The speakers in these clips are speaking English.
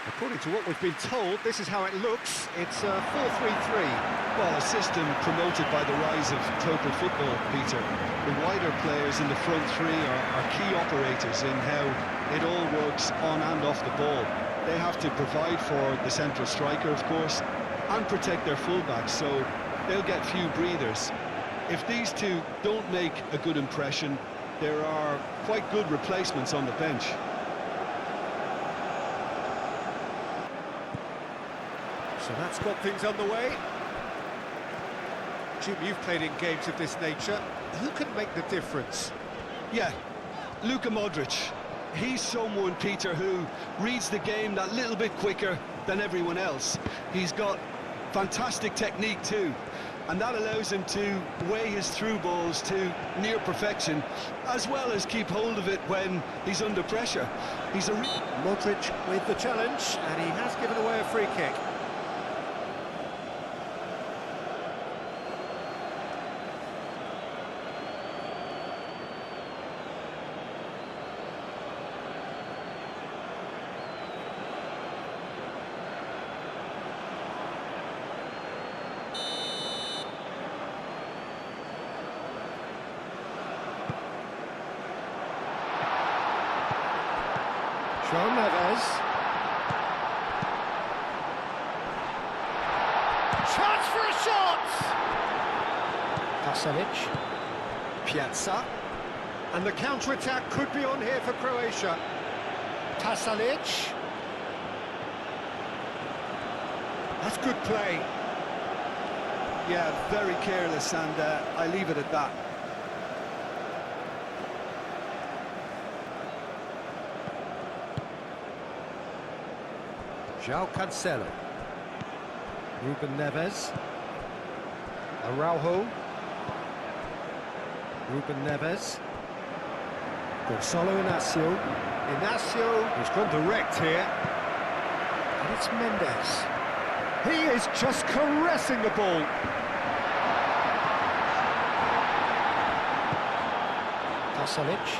According to what we've been told, this is how it looks. It's a 4-3-3. Well, a system promoted by the rise of total football, Peter. The wider players in the front three are key operators in how it all works on and off the ball. They have to provide for the central striker, of course, and protect their fullbacks, so they'll get few breathers. If these two don't make a good impression, there are quite good replacements on the bench. So that's got things underway. Jim, you've played in games of this nature. Who can make the difference? Yeah, Luka Modric. He's someone, Peter, who reads the game that little bit quicker than everyone else. He's got fantastic technique too, and that allows him to weigh his through balls to near perfection, as well as keep hold of it when he's under pressure. He's a... Modric with the challenge, and he has given away a free kick. Neves. Chance for a shot! Pasalic. Piazza. And the counter-attack could be on here for Croatia. Pasalic. That's good play. Yeah, very careless, and I leave it at that. João Cancelo. Ruben Neves. Araujo. Ruben Neves. Gonçalo Inácio. Inácio, who's gone direct here. And it's Mendes. He is just caressing the ball. Pasalic.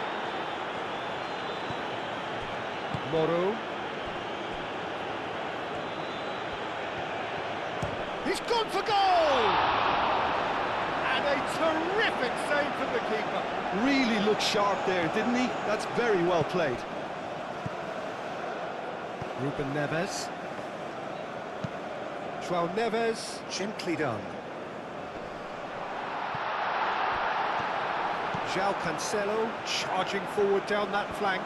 Moro. He's gone for goal! And a terrific save from the keeper. Really looked sharp there, didn't he? That's very well played. Ruben Neves. João Neves, gently done. João Cancelo charging forward down that flank.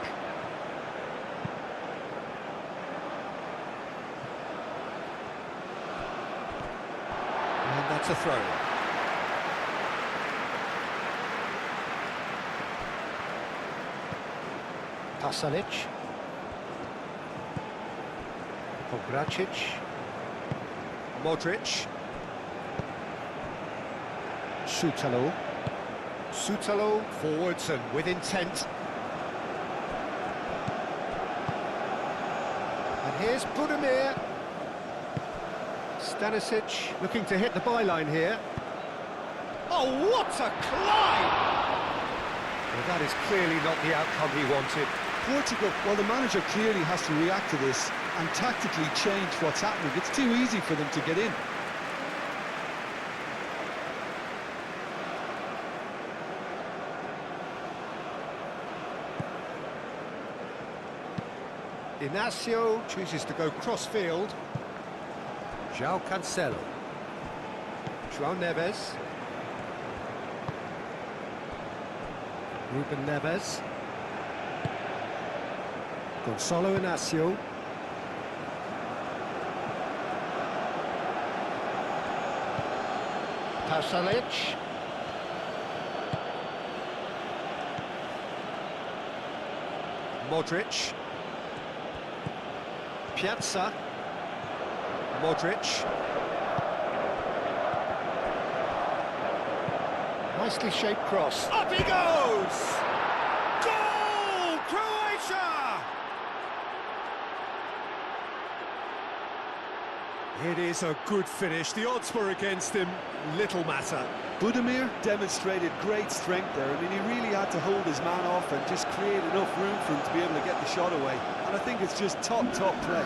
That's a throw. Pasalic. Pogracic. Modric. Sutalo. Sutalo forwards and with intent. And here's Budimir. Stanisic looking to hit the byline here. Oh, what a climb! Well, that is clearly not the outcome he wanted. Portugal, well, the manager clearly has to react to this and tactically change what's happening. It's too easy for them to get in. Inácio chooses to go cross-field. João Cancelo. João Neves. Ruben Neves. Gonçalo Inácio. Pasalic. Modric. Piazza. Modric. Nicely shaped cross. Up he goes! Goal! Croatia! It is a good finish. The odds were against him. Little matter. Budimir demonstrated great strength there. I mean, he really had to hold his man off and just create enough room for him to be able to get the shot away. And I think it's just top play.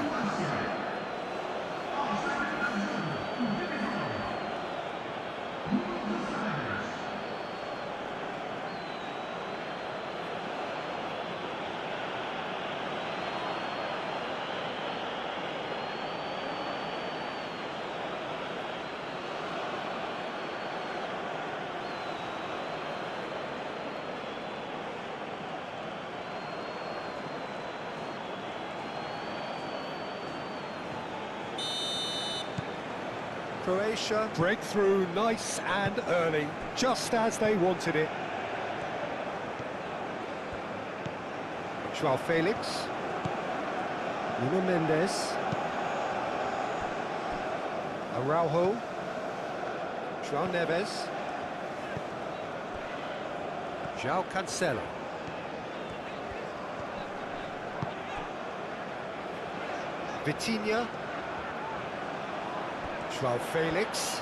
Croatia breakthrough nice and early, just as they wanted it. Joao Felix. Nuno Mendes. Araujo. Joao Neves. Joao Cancelo. Vitinha. Joao Felix.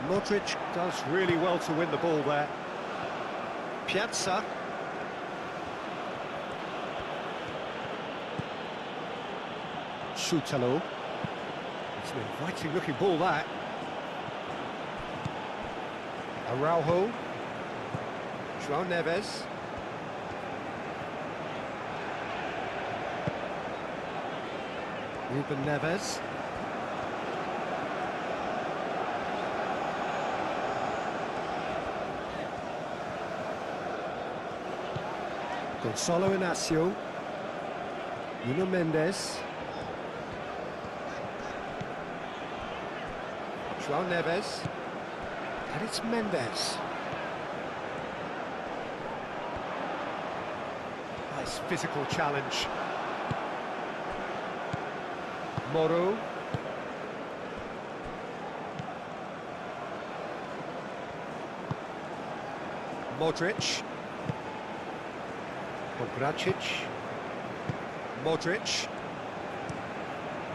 Modric does really well to win the ball there. Piazza. Schutalo. It's an inviting looking ball, that. Araujo. Joao Neves. Ruben Neves. Gonzalo Inacio. Nuno Mendes. Joao Neves. And it's Mendes. Nice physical challenge. Moro. Modric. Gracic. Modric.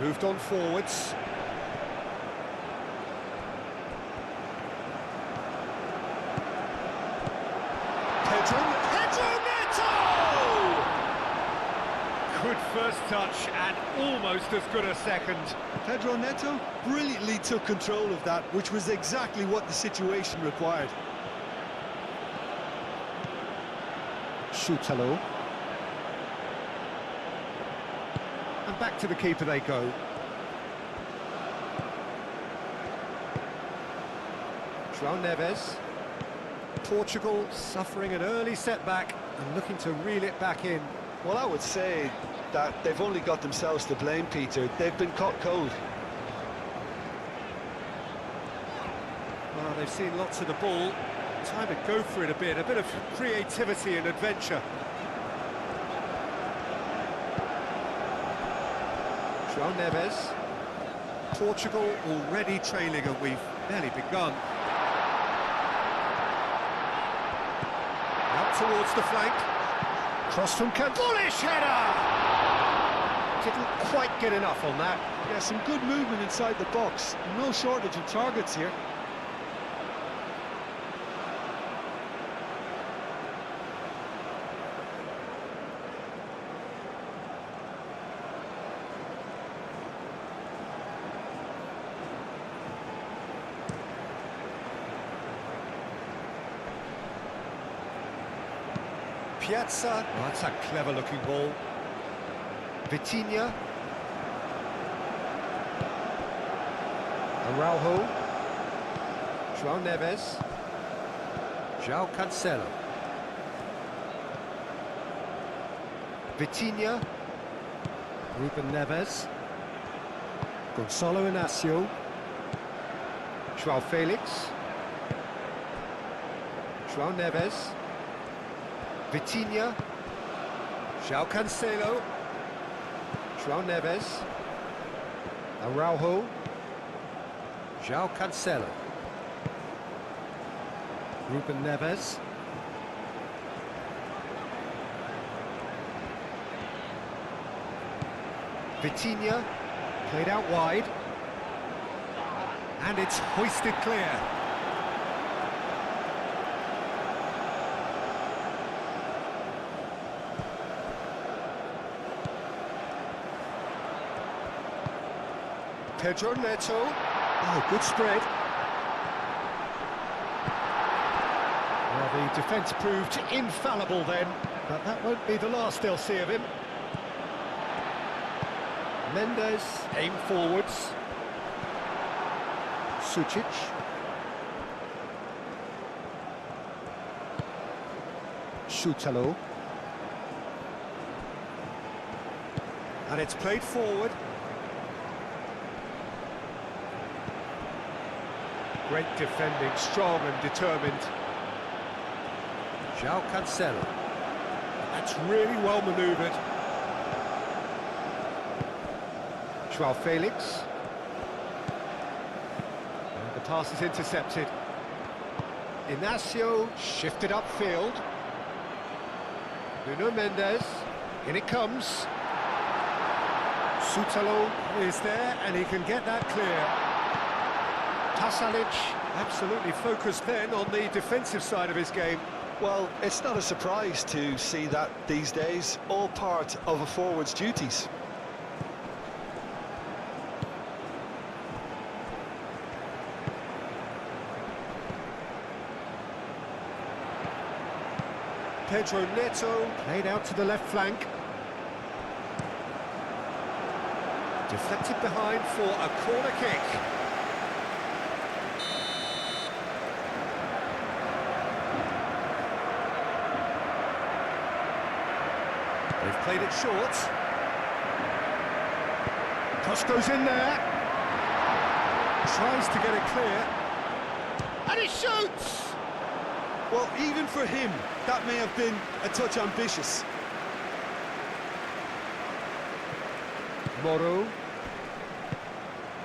Moved on forwards. Pedro Neto! Good first touch and almost as good a second. Pedro Neto brilliantly took control of that, which was exactly what the situation required. Schutalo. And back to the keeper they go. Joao Neves. Portugal suffering an early setback and looking to reel it back in. Well, I would say that they've only got themselves to blame, Peter. They've been caught cold. Well, they've seen lots of the ball. Time to go for it a bit of creativity and adventure. Joao Neves. Portugal already trailing and we've barely begun. Out towards the flank. Cross from Bullish header! Didn't quite get enough on that. Yeah, some good movement inside the box. No shortage of targets here. Piazza. Oh, that's a clever-looking ball. Vitinha. Araujo. Joao Neves. Joao Cancelo. Vitinha. Ruben Neves. Gonzalo Inacio. Joao Felix. Joao Neves. Vitinha. Joao Cancelo. Joao Neves. Araujo. Joao Cancelo. Ruben Neves. Vitinha. Played out wide. And it's hoisted clear. Pedro Neto. Oh, good spread. Well, the defence proved infallible then, but that won't be the last they'll see of him. Mendes, aim forwards. Sucic. Schutalo. And it's played forward. Great defending, strong and determined. João Cancelo. That's really well manoeuvred. João Felix. And the pass is intercepted. Inacio shifted upfield. Nuno Mendes. In it comes. Schutalo is there and he can get that clear. Pasalic absolutely focused then on the defensive side of his game. Well, it's not a surprise to see that these days, all part of a forward's duties. Pedro Neto played out to the left flank. Deflected behind for a corner kick. They've played it short. Cross goes in there. Tries to get it clear. And he shoots! Well, even for him, that may have been a touch ambitious. Moro.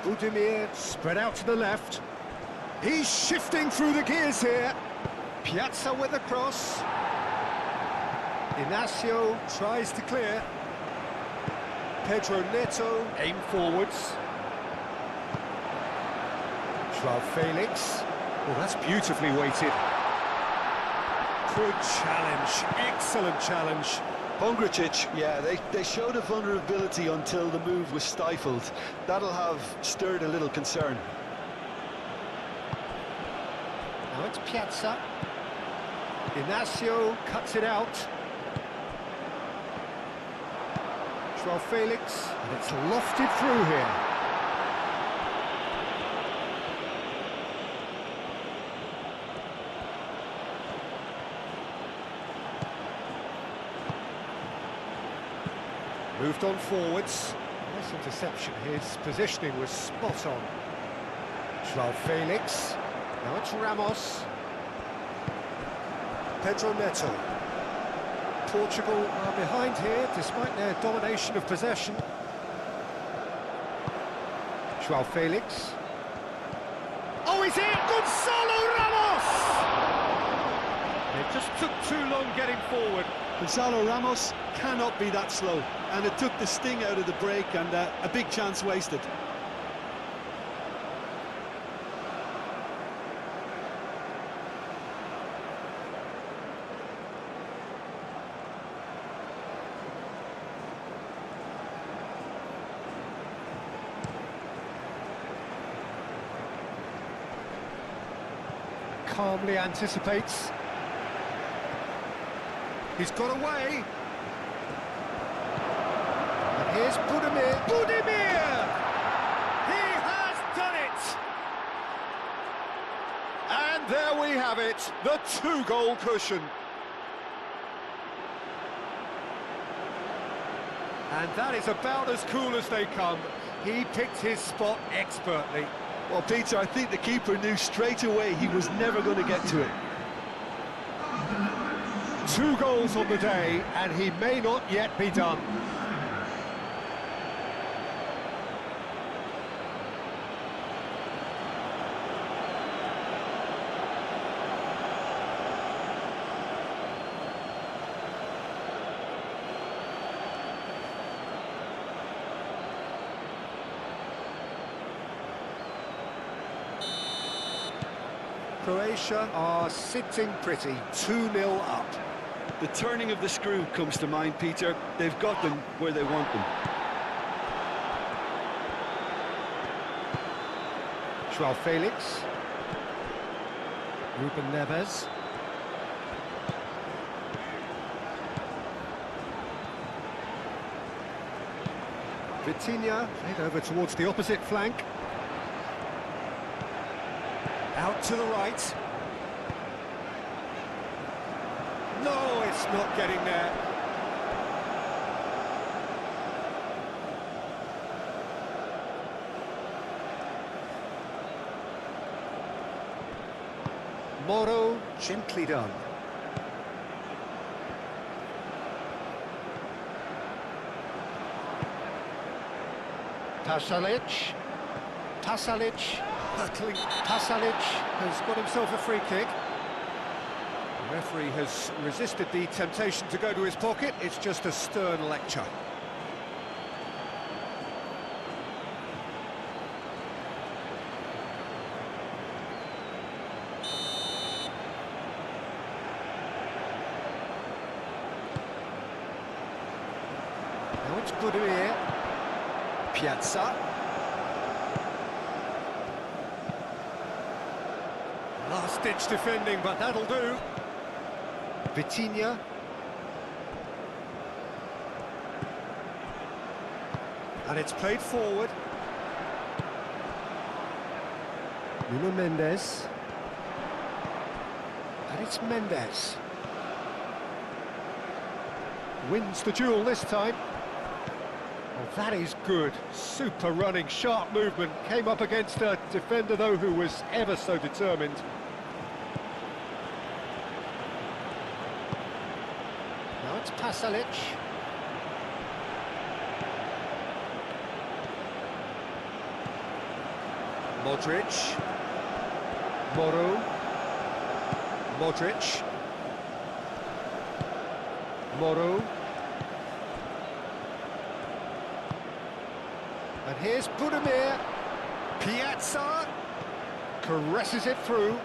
Budimir spread out to the left. He's shifting through the gears here. Piazza with a cross. Inacio tries to clear. Pedro Neto, aim forwards. João Felix. Oh, that's beautifully weighted. Good challenge, excellent challenge. Pongracic, yeah, they showed a vulnerability until the move was stifled. That'll have stirred a little concern. Now it's Piazza. Inacio cuts it out. João Felix, and it's lofted through here. Moved on forwards. Nice interception. His positioning was spot on. João Felix. Now it's Ramos. Pedro Neto. Portugal are behind here, despite their domination of possession. João Felix. Oh, he's in! Gonzalo Ramos! It just took too long getting forward. Gonzalo Ramos cannot be that slow, and it took the sting out of the break and a big chance wasted. Calmly anticipates. He's got away. And here's Budimir. Budimir! He has done it! And there we have it, the two-goal cushion. And that is about as cool as they come. He picked his spot expertly. Well, Peter, I think the keeper knew straight away he was never going to get to it. 2 goals on the day, and he may not yet be done. Croatia are sitting pretty, 2-0 up. The turning of the screw comes to mind, Peter. They've got them where they want them. João Felix. Ruben Neves. Vitinha, played over towards the opposite flank. Out to the right. No, it's not getting there. Moro, gently done. Pasalic. Hurtling. Pasalic has got himself a free kick. The referee has resisted the temptation to go to his pocket. It's just a stern lecture. Now it's good here. Piazza. Last-ditch defending, but that'll do. Vitinha. And it's played forward. Nuno Mendes. And it's Mendes. Wins the duel this time. Oh, that is good. Super running, sharp movement. Came up against a defender, though, who was ever so determined. Now it's Pasalic. Modric. Moro. Modric. Moro. And here's Budimir. Piazza caresses it through.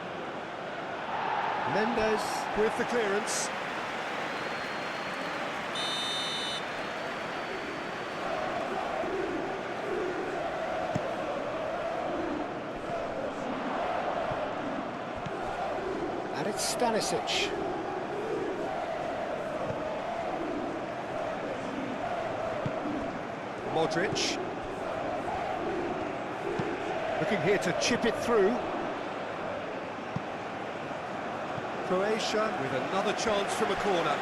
Mendes with the clearance. And it's Stanisic. Modric. Looking here to chip it through. Croatia with another chance from a corner.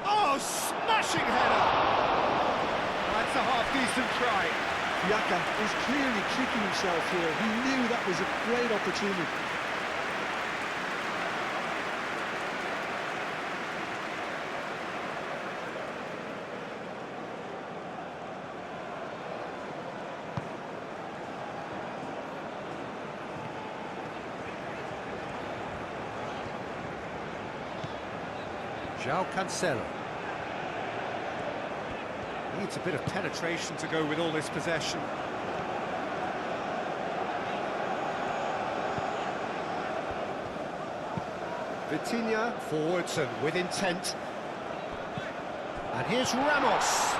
Oh, smashing header! That's a half-decent try. Yaka is clearly kicking himself here. He knew that was a great opportunity. João Cancelo. Needs a bit of penetration to go with all this possession. Vitinha forwards and with intent. And here's Ramos.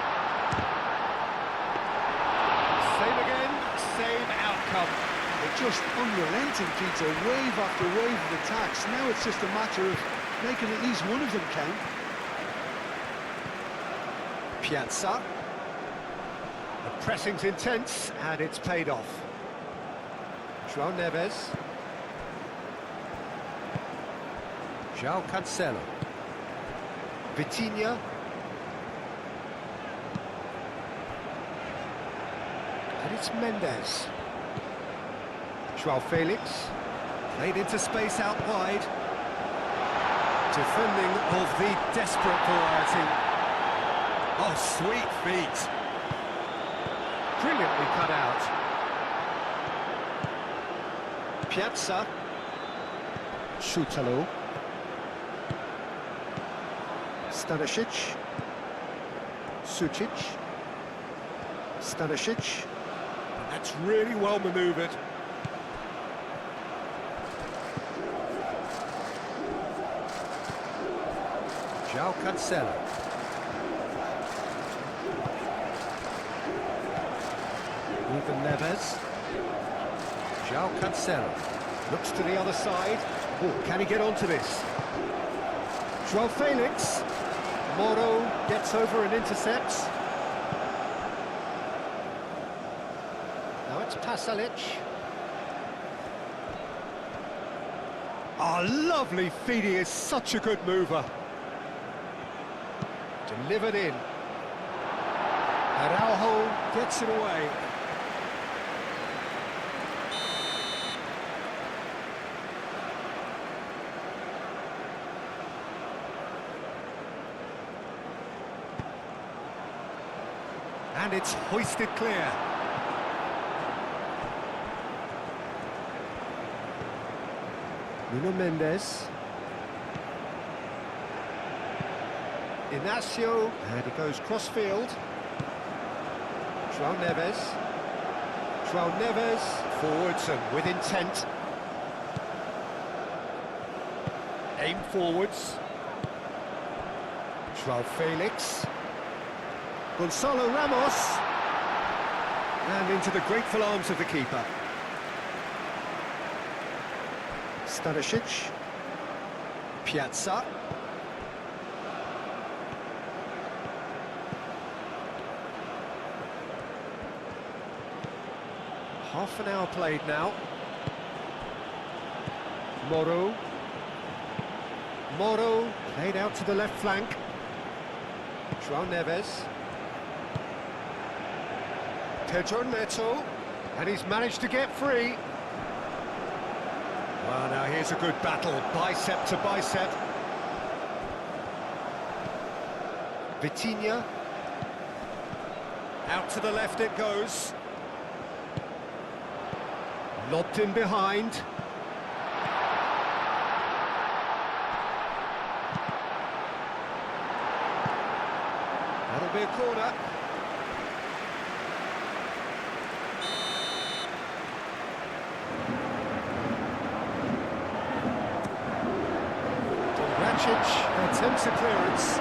Same again, same outcome. They're just unrelenting, Peter. Wave after wave of attacks. Now it's just a matter of making at least one of them count. Piazza. The pressing's intense, and it's paid off. João Neves. João Cancelo. Vitinha. And it's Mendes. João Felix. Played into space out wide. Defending of the desperate variety. Oh, sweet feet. Brilliantly cut out. Piazza. Schutalo. Stanisic. Sucic. Stanisic. That's really well manoeuvred. João Cancelo. Ruben Neves. João Cancelo. Looks to the other side. Oh, can he get onto this? João Felix. Moro gets over and intercepts. Now it's Pasalic. Oh, lovely feed, he is such a good mover. Delivered in. Araujo gets it away. And it's hoisted clear. Nuno Mendes. Inacio, and he goes cross-field. João Neves. João Neves, forwards and with intent. Aim forwards. João Felix. Gonçalo Ramos. And into the grateful arms of the keeper. Stanisic. Piazza. Half an hour played now. Moro. Moro played out to the left flank. João Neves. Pedro Neto. And he's managed to get free. Well, now here's a good battle, bicep to bicep. Vitinha. Out to the left it goes. Lobbed in behind. That'll be a corner. Rakic attempts a clearance.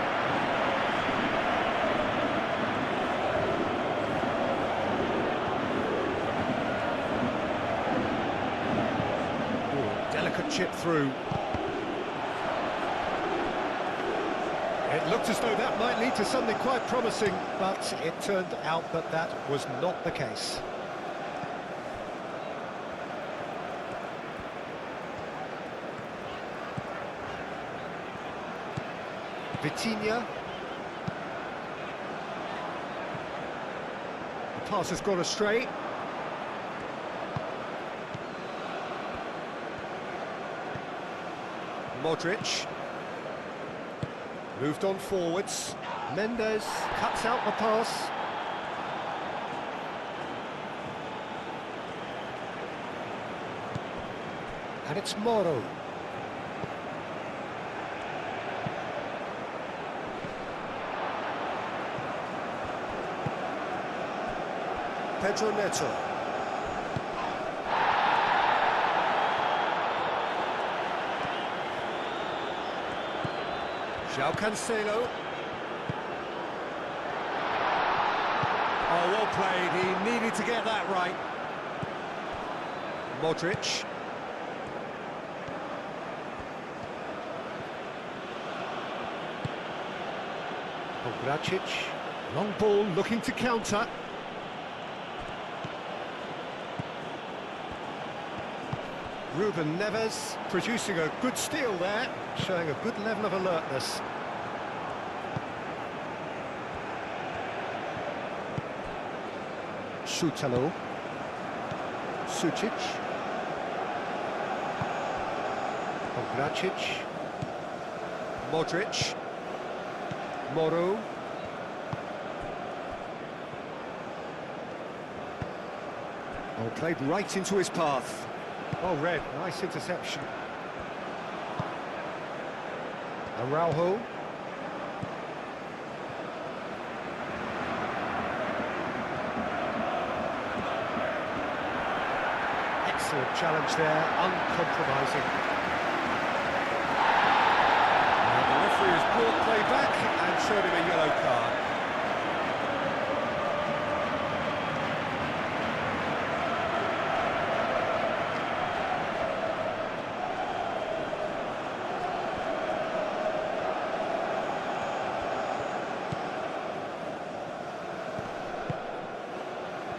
Delicate chip through. It looked as though that might lead to something quite promising, but it turned out that that was not the case. Vitinha. The pass has gone astray. Modric. Moved on forwards. Mendes cuts out the pass. And it's Moro. Pedro Neto. João Cancelo. Oh, well played. He needed to get that right. Modric. Gracic. Long ball looking to counter. Ruben Neves producing a good steal there, showing a good level of alertness. Šutalo. Sucic. Gracic. Modric. Moro. Oh, played right into his path. Oh, Red, nice interception. Araujo. challenge there, uncompromising. The referee has brought play back and showed him a yellow card.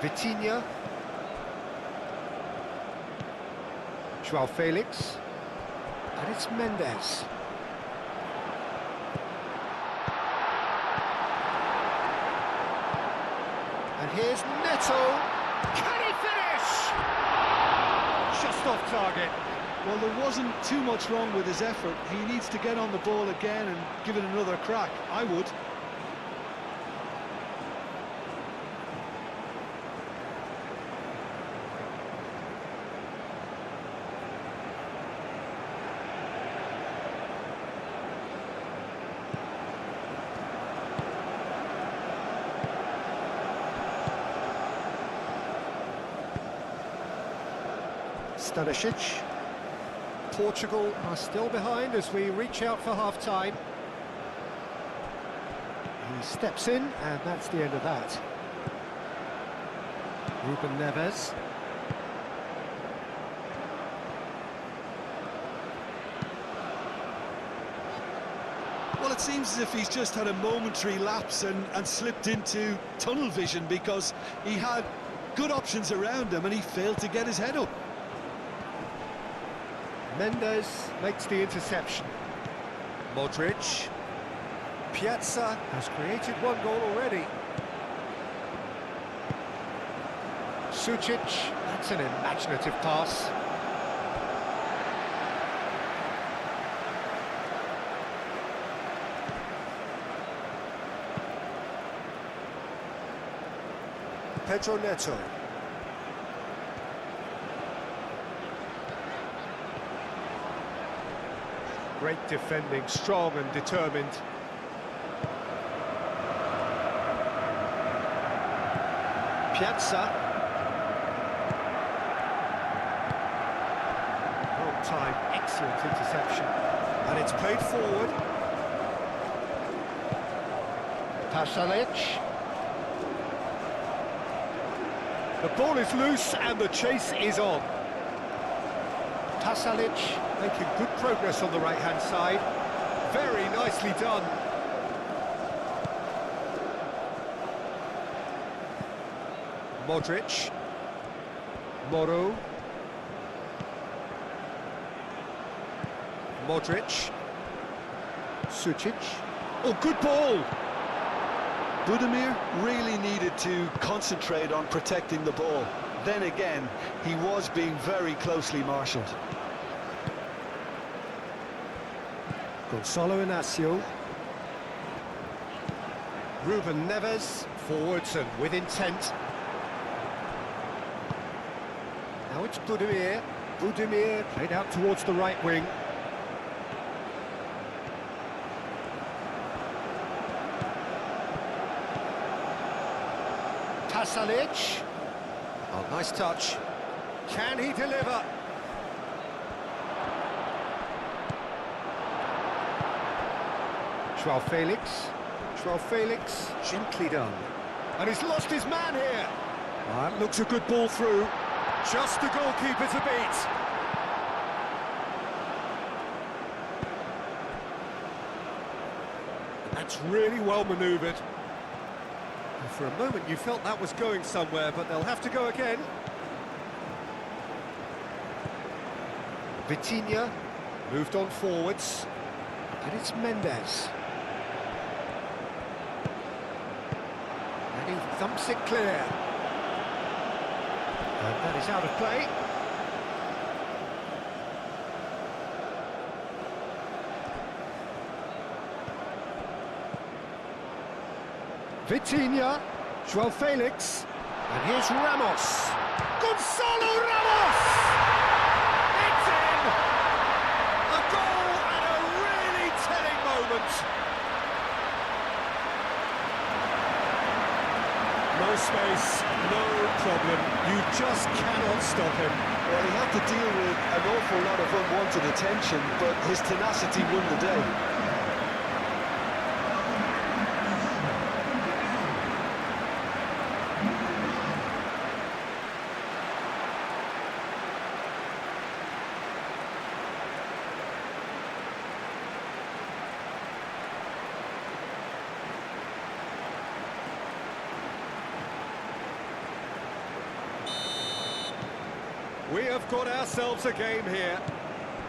Vitinha. João Felix. And it's Mendes. And here's Neto. Can he finish? Just off target. Well, there wasn't too much wrong with his effort. He needs to get on the ball again and give it another crack. I would. Stanisic. Portugal are still behind as we reach out for half-time. He steps in, and that's the end of that. Ruben Neves. Well, it seems as if he's just had a momentary lapse and slipped into tunnel vision, because he had good options around him and he failed to get his head up. Mendes makes the interception. Modric. Piazza has created one goal already. Sucic, that's an imaginative pass. Pedro Neto. Great defending, strong and determined. Piazza. Long time, excellent interception. And it's played forward. Pasalic. The ball is loose and the chase is on. Pasalic making good progress on the right-hand side. Very nicely done. Modric. Moro. Modric. Sucic. Oh, good ball! Budimir really needed to concentrate on protecting the ball. Then again, he was being very closely marshalled. Gonzalo Inacio. Ruben Neves, forwards and with intent. Now it's Budimir. Budimir played out towards the right wing. Pasalic. Oh, nice touch. Can he deliver? João Felix. João Felix, gently done. And he's lost his man here. That looks a good ball through. Just the goalkeeper to beat. And that's really well manoeuvred. And for a moment you felt that was going somewhere, but they'll have to go again. Vitinha moved on forwards. And it's Mendes. And he thumps it clear. And that is out of play. Vitinha, João Felix, and here's Ramos. Gonzalo Ramos! It's in! A goal and a really telling moment. No space, no problem. You just cannot stop him. Well, he had to deal with an awful lot of unwanted attention, but his tenacity won the day. We have got ourselves a game here.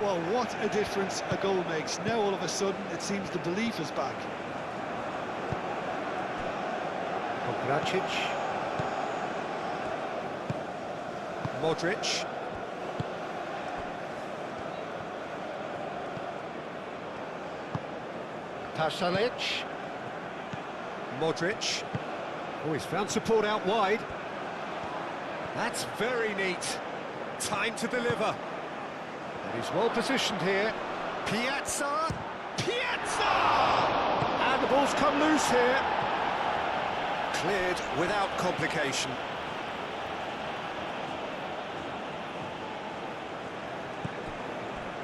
Well, what a difference a goal makes. Now all of a sudden it seems the belief is back. Gracic. Modric. Pasalic. Modric. Oh, he's found support out wide. That's very neat. Time to deliver. And he's well positioned here. Piazza! Piazza! And the ball's come loose here. Cleared without complication.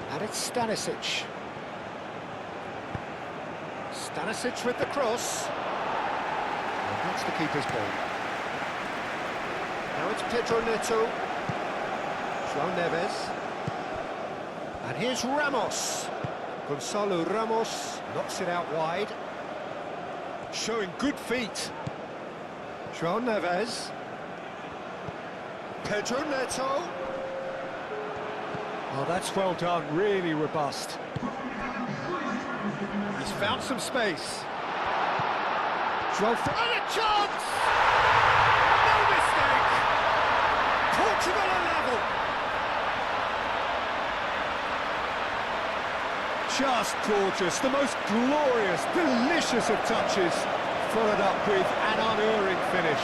And it's Stanisic. Stanisic with the cross. And that's the keeper's ball. Now it's Pedro Neto. João Neves. And here's Ramos. Gonzalo Ramos knocks it out wide. Showing good feet. João Neves. Pedro Neto. Oh, that's well done, really robust. He's found some space. João and a chance! No mistake! Portugal are level! Just gorgeous, the most glorious, delicious of touches, followed up with an unerring finish.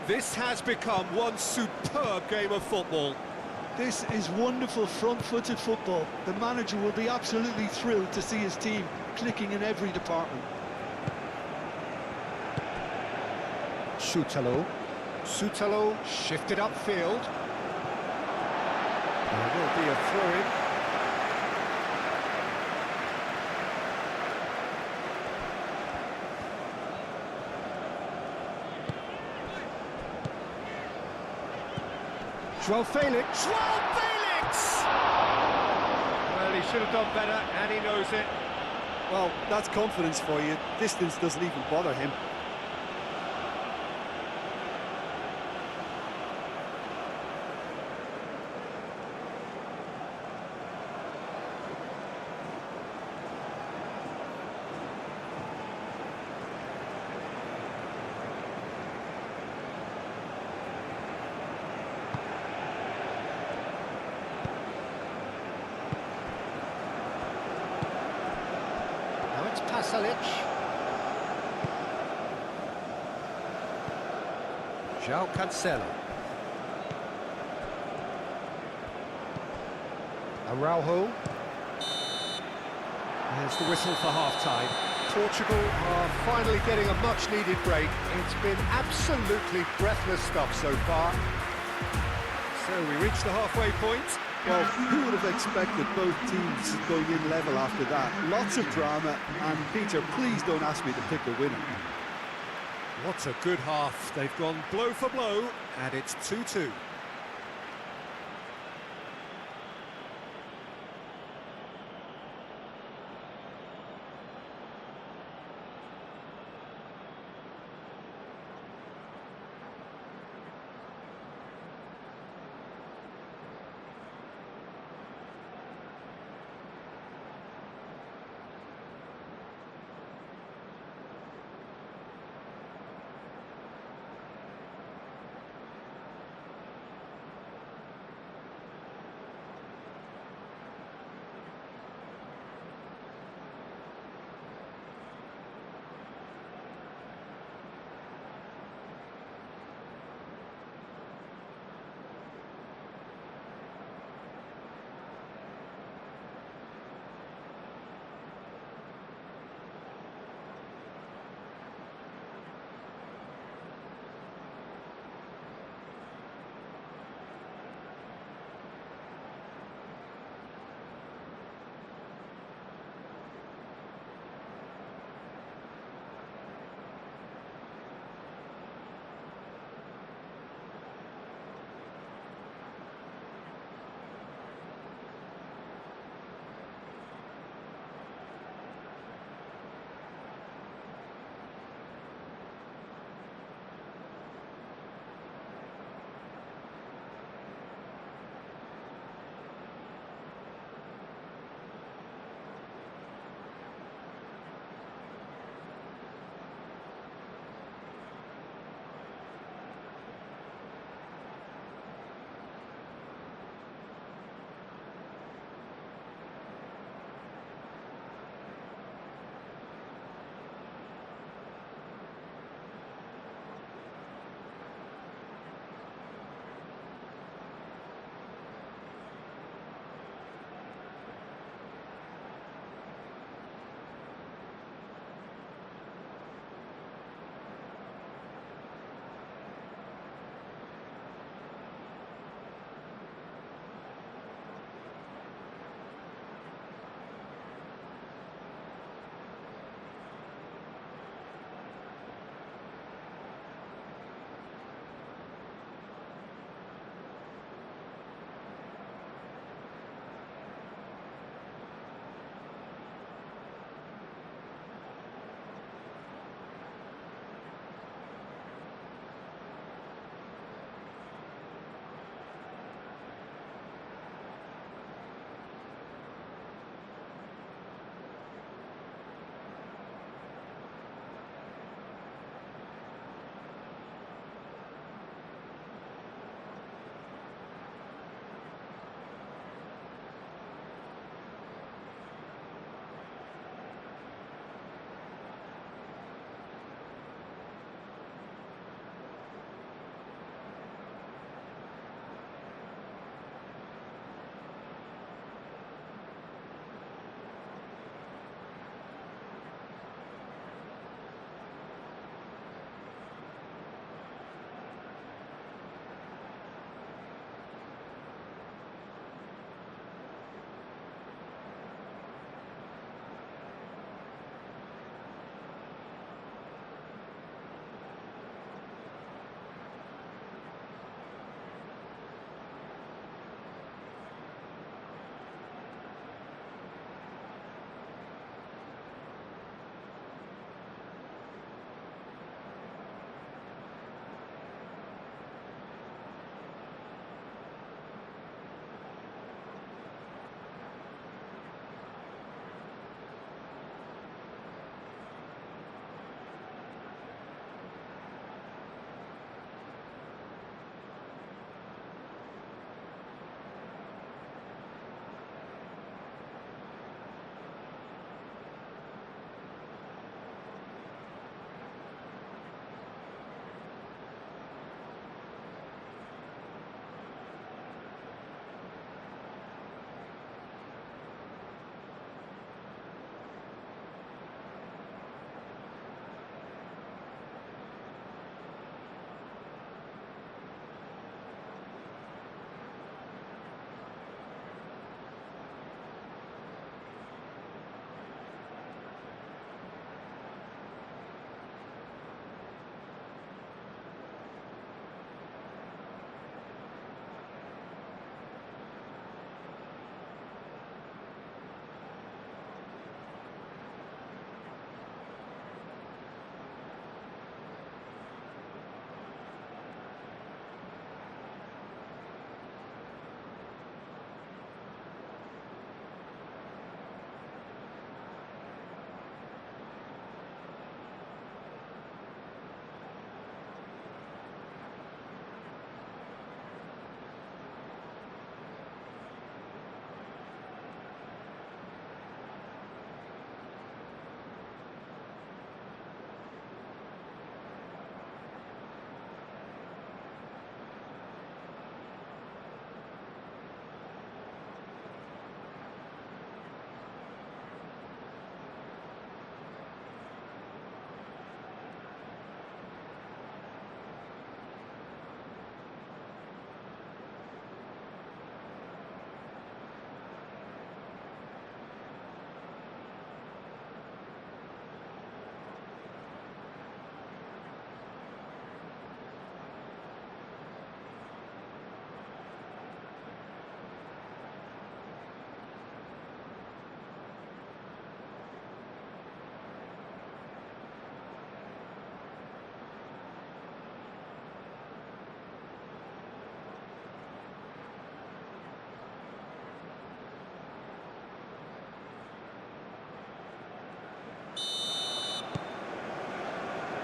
This has become one superb game of football. This is wonderful front-footed football. The manager will be absolutely thrilled to see his team clicking in every department. Soutalo. Soutalo shifted upfield. There will be a throw-in. João Felix. João Felix! Well, he should have done better, and he knows it. Well, that's confidence for you. Distance doesn't even bother him. Pasalic. João Cancelo. Araujo. There's the whistle for half-time. Portugal are finally getting a much-needed break. It's been absolutely breathless stuff so far. So we reach the halfway point. Well, who would have expected both teams going in level after that? Lots of drama, and Peter, please don't ask me to pick a winner. What a good half. They've gone blow for blow, and it's 2-2.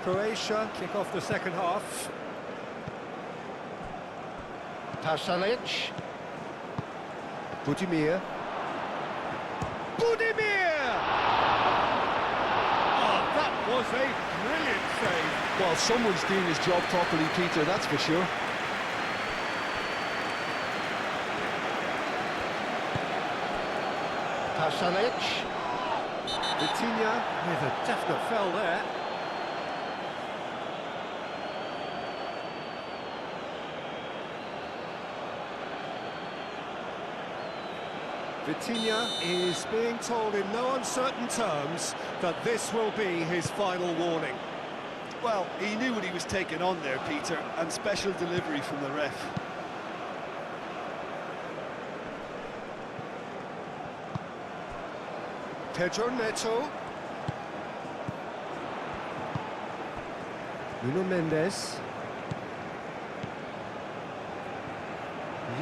Croatia kick off the second half. Pasalic. Budimir. Budimir! Oh, that was a brilliant save. Well, someone's doing his job properly, Peter, that's for sure. Pasalic. Vitinha with a definite foul there. Vitinha is being told in no uncertain terms that this will be his final warning. Well, he knew what he was taking on there, Peter, and special delivery from the ref. Pedro Neto. Nuno Mendes.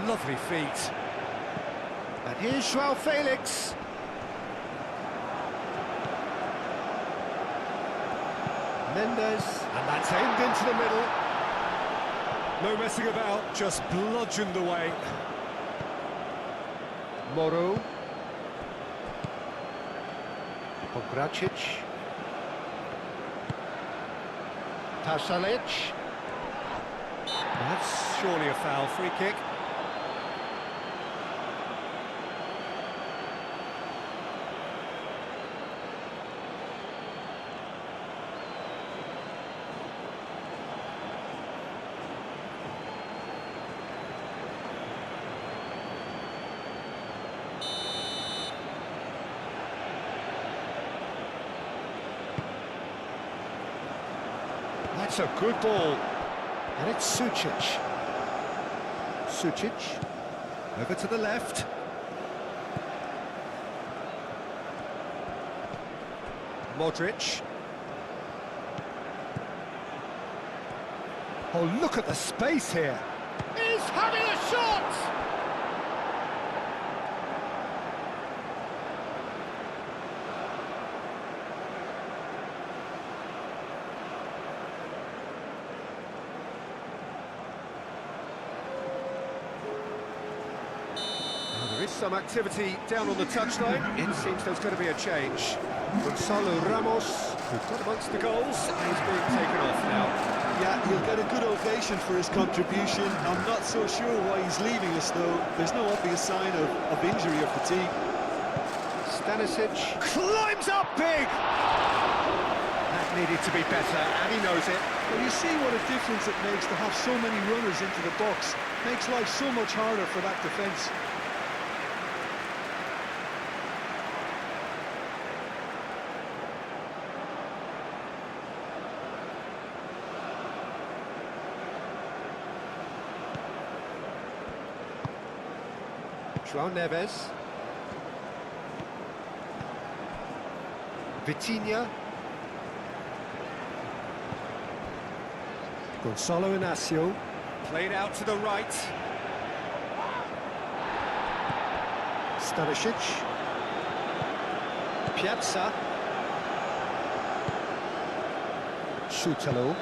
Lovely feet. And here's João Felix. Mendes, and that's aimed into the middle. No messing about, just bludgeoned away. Moro. Pogracic. Pasalic. That's surely a foul, free kick. That's a good ball. And it's Sucic. Sucic. Over to the left. Modric. Oh, look at the space here. He's having a shot! There is some activity down on the touchline. It seems there's going to be a change. Gonzalo Ramos, who got amongst the goals, is being taken off now. Yeah, he'll get a good ovation for his contribution. I'm not so sure why he's leaving us, though. There's no obvious sign of injury or fatigue. Stanisic climbs up big! That needed to be better, and he knows it. Well, you see what a difference it makes to have so many runners into the box. Makes life so much harder for that defence. João Neves. Vitinha. Gonzalo Inacio. Played out to the right. Stanisic. Piazza. Sutalo.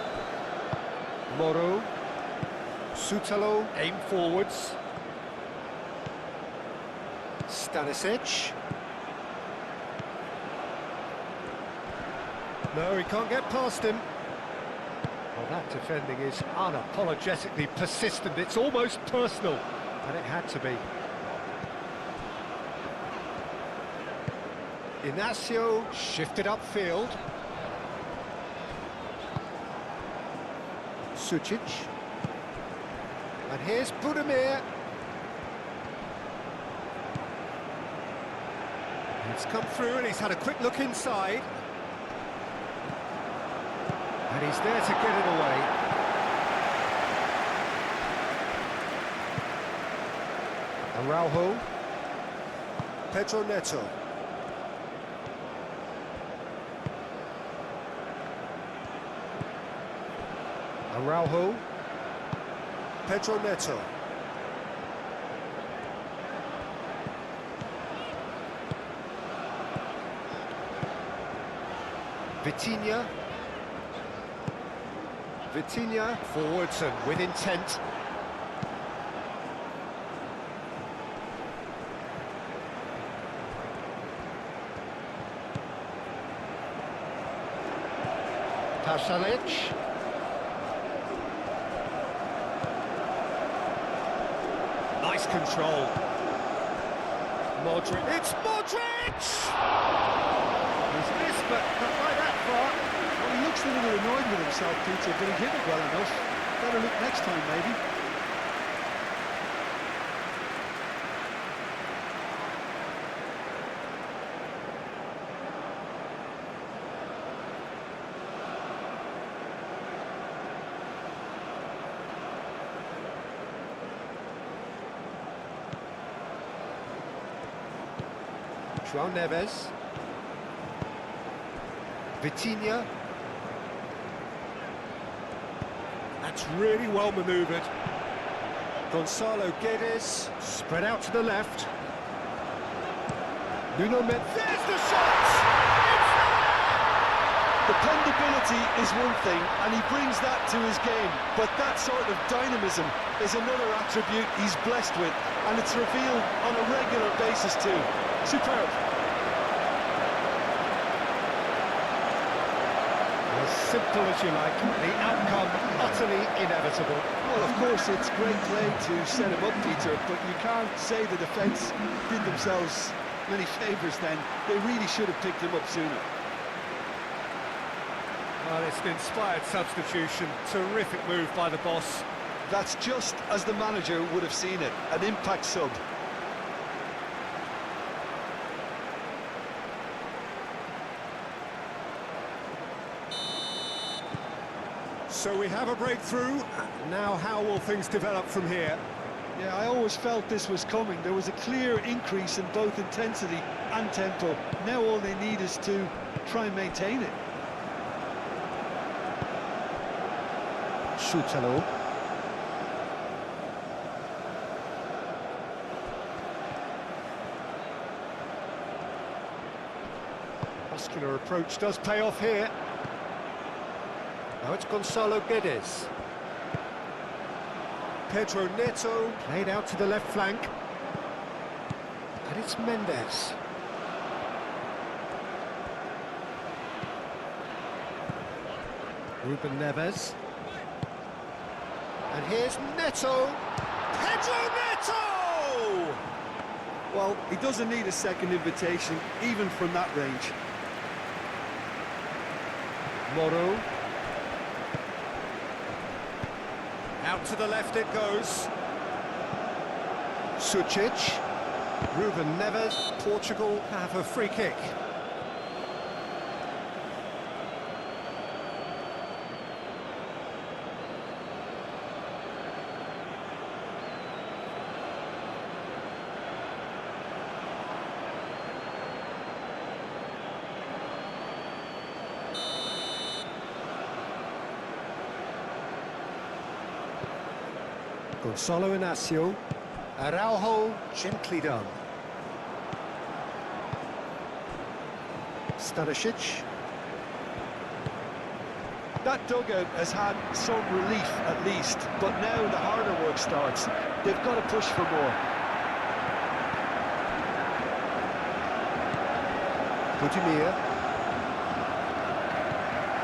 Moro. Sutalo. Aim forwards. Stanisic. No, he can't get past him. Well, that defending is unapologetically persistent. It's almost personal, and it had to be. Inacio shifted upfield. Sucic. And here's Budimir. It's come through and he's had a quick look inside. And he's there to get it away. Araujo. Pedro Neto. Araujo. Pedro Neto. Vitinha. Vitinha forwards and with intent. Pasalic. Nice control. Modric. It's Modric! He's missed, but not by that far. Well, he looks a little annoyed with himself, Peter, but he hit it well enough. Better look next time, maybe. João Neves. Vitinha. That's really well manoeuvred. Gonzalo Guedes, spread out to the left. Nuno Mendes, there's the shot! It's there! Dependability is one thing, and he brings that to his game, but that sort of dynamism is another attribute he's blessed with, and it's revealed on a regular basis too. Superb. As simple as you like, the outcome utterly inevitable. Well, of course, it's great play to set him up, Peter, but you can't say the defence did themselves many favours then. They really should have picked him up sooner. Well, it's an inspired substitution. Terrific move by the boss. That's just as the manager would have seen it, an impact sub. So we have a breakthrough. Now how will things develop from here? Yeah, I always felt this was coming. There was a clear increase in both intensity and tempo. Now all they need is to try and maintain it. Schutalo. Muscular approach does pay off here. Now it's Gonzalo Guedes. Pedro Neto played out to the left flank. And it's Mendes. Ruben Neves. And here's Neto. Pedro Neto! Well, he doesn't need a second invitation, even from that range. Moro. Out to the left it goes. Sucic. Ruben Neves. Portugal have a free kick. Gonzalo Inacio. Araujo, gently done. Stanisic. That dugout has had some relief at least, but now the harder work starts. They've got to push for more. Budimir.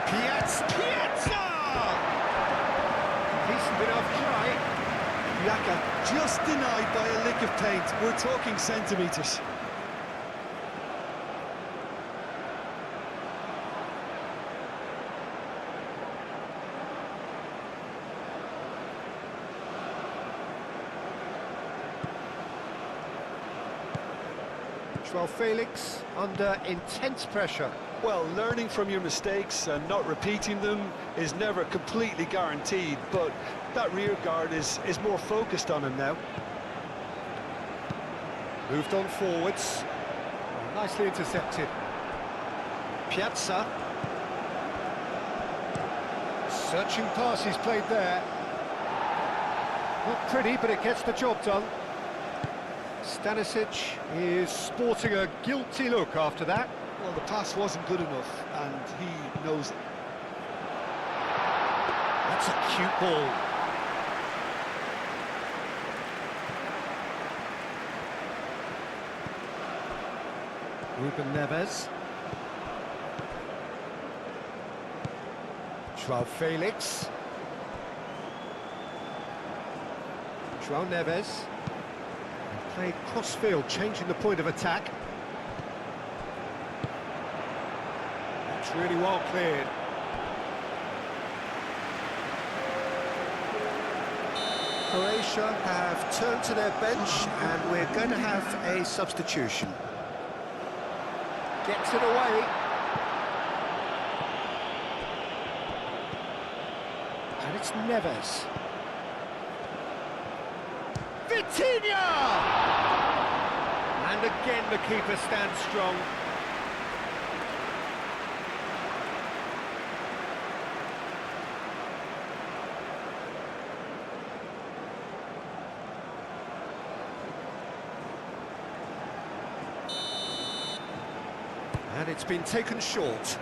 Piazza! Decent enough try. Yaka just denied by a lick of paint. We're talking centimetres. João Felix under intense pressure. Well, learning from your mistakes and not repeating them is never completely guaranteed, but that rear guard is more focused on him now. Moved on forwards. Nicely intercepted. Piazza. Searching pass he's played there. Not pretty, but it gets the job done. Stanisic is sporting a guilty look after that. Well, the pass wasn't good enough, and he knows it. That's a cute ball. Ruben Neves. Joao Felix. Joao Neves. And played cross-field, changing the point of attack. That's really well cleared. Croatia have turned to their bench and we're going to have a substitution. Gets it away. And it's Neves. Vitinha! And again the keeper stands strong. And it's been taken short.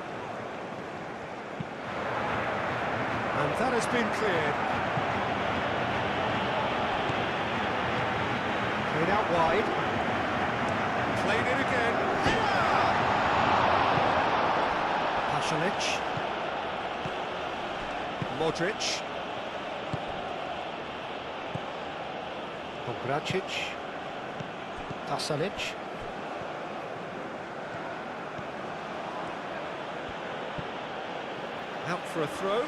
And that has been cleared. Played out wide. Played it again. Pasalic. Modric. Pogracic. Pasalic. Out for a throw.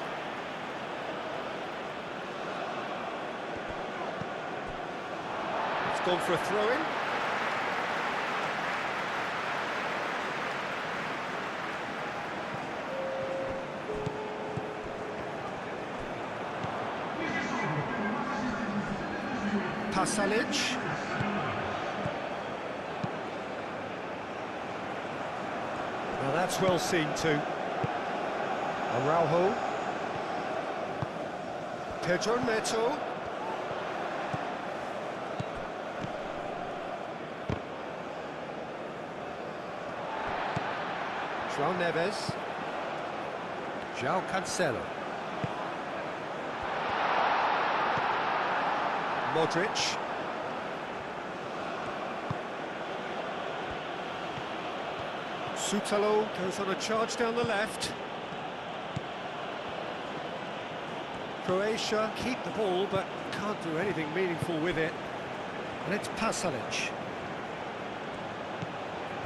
It's gone for a throw-in. Pasalic. Now that's well seen too. Araujo. Pedro Neto. Joao Neves. Joao Cancelo. Modric. Sutalo goes on a charge down the left. Croatia keep the ball, but can't do anything meaningful with it. And it's Pasalic.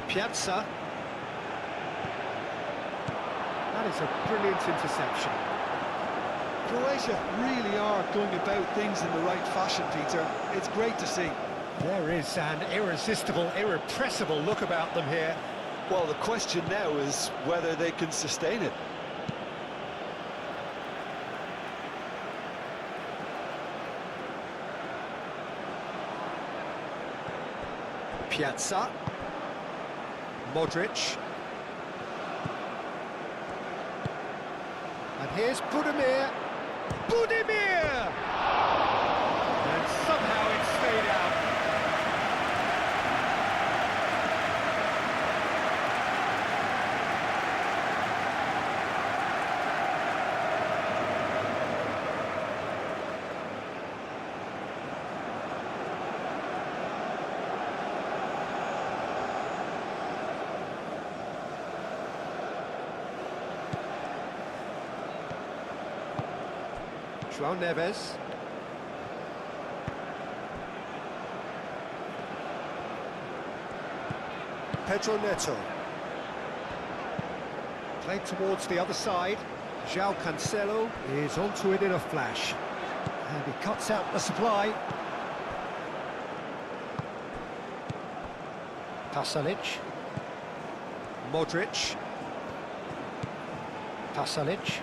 Piazza. That is a brilliant interception. Croatia really are going about things in the right fashion, Peter. It's great to see. There is an irresistible, irrepressible look about them here. Well, the question now is whether they can sustain it. Piazza. Modric. And here's Budimir. Budimir! And somehow it stayed out. Joao Neves. Pedro Neto. Played towards the other side. Joao Cancelo is onto it in a flash. And he cuts out the supply. Pasalic. Modric. Pasalic.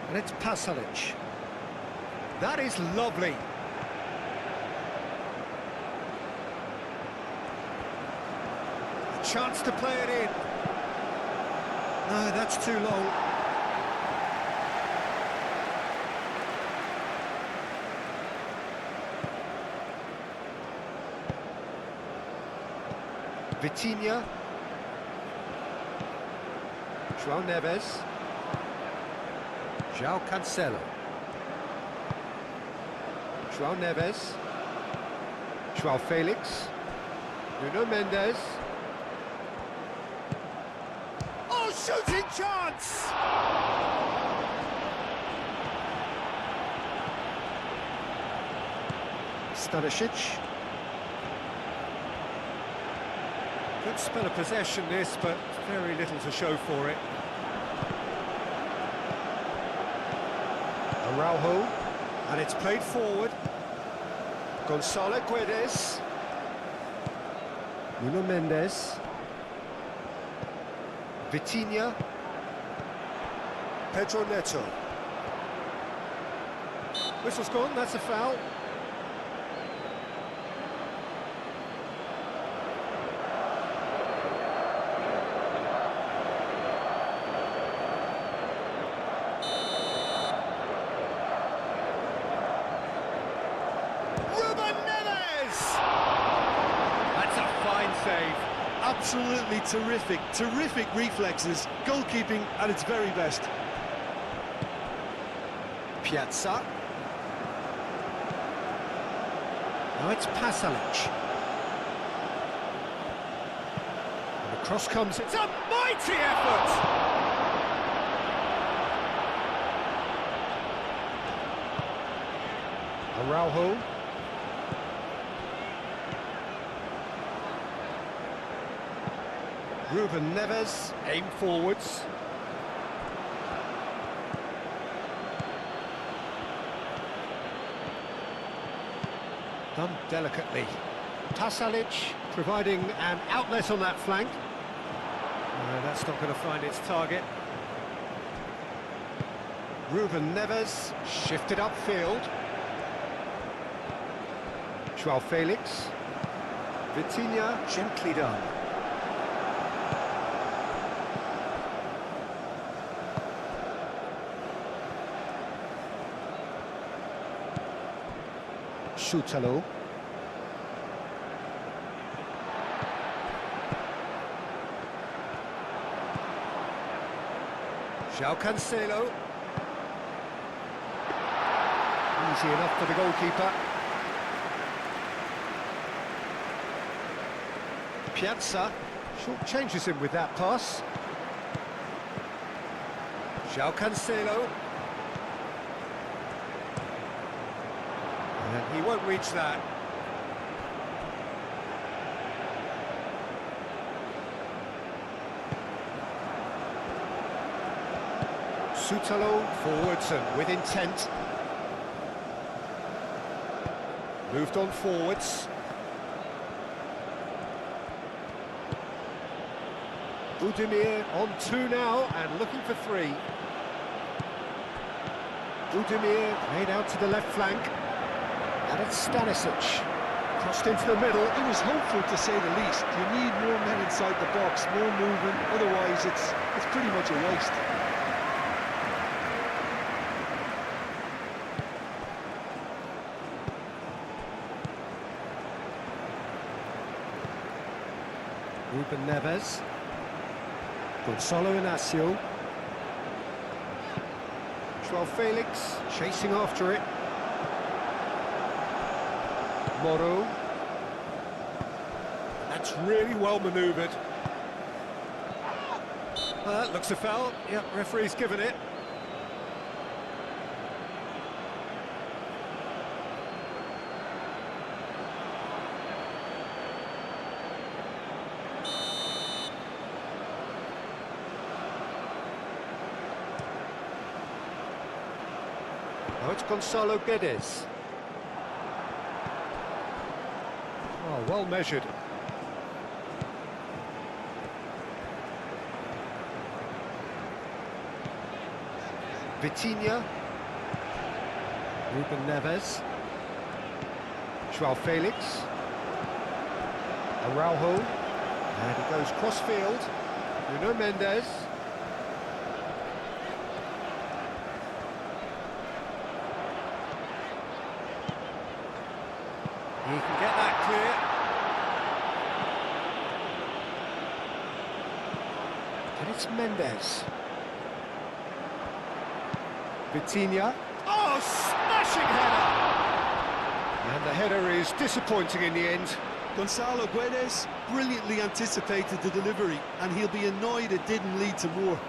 And it's Pasalic. That is lovely. A chance to play it in. No, that's too long. Vitinha. Joao Neves. João Cancelo. João Neves. João Felix. Nuno Mendes. Oh, shooting chance! Stanisic. Good spell of possession this, but very little to show for it. Araujo, and it's played forward. Gonçalo Guedes. Nuno Mendes. Vitinha. Pedro Neto. Whistle's gone, that's a foul. Save. Absolutely terrific reflexes, goalkeeping at its very best. Piazza. Now it's Pasalic. And the cross comes, it's a mighty effort! Araujo. Ruben Neves, aim forwards. Done delicately. Pasalic providing an outlet on that flank. No, that's not going to find its target. Ruben Neves, shifted upfield. João Felix. Vitinha, gently done. Sutalo. João Cancelo. Easy enough for the goalkeeper. Piazza short changes him with that pass. João Cancelo. And he won't reach that. Sutalo forwards and with intent. Moved on forwards. Budimir on two now and looking for three. Budimir made out to the left flank. And it's Stanisic. Crossed into the middle. It was hopeful, to say the least. You need more men inside the box, more movement. Otherwise, it's pretty much a waste. Ruben Neves. Gonçalo Inácio. João Felix chasing after it. Moro. That's really well manoeuvred. That looks a foul. Yep, referee's given it. Now it's Gonçalo Guedes. Oh, well measured. Vitinha. Ruben Neves. João Felix. Araujo. And he goes cross-field. Nuno Mendes. He can get that clear. And it's Mendes. Vitinha. Oh, smashing header! And the header is disappointing in the end. Gonzalo Guedes brilliantly anticipated the delivery, and he'll be annoyed it didn't lead to more.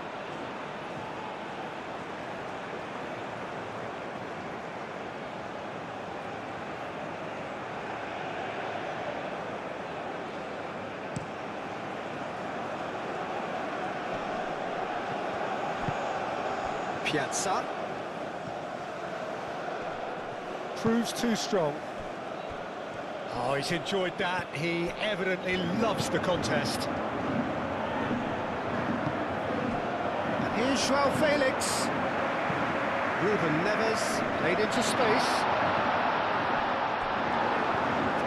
Piazza. Proves too strong. Oh, he's enjoyed that. He evidently loves the contest. And here's Joao Felix. Ruben Neves played into space.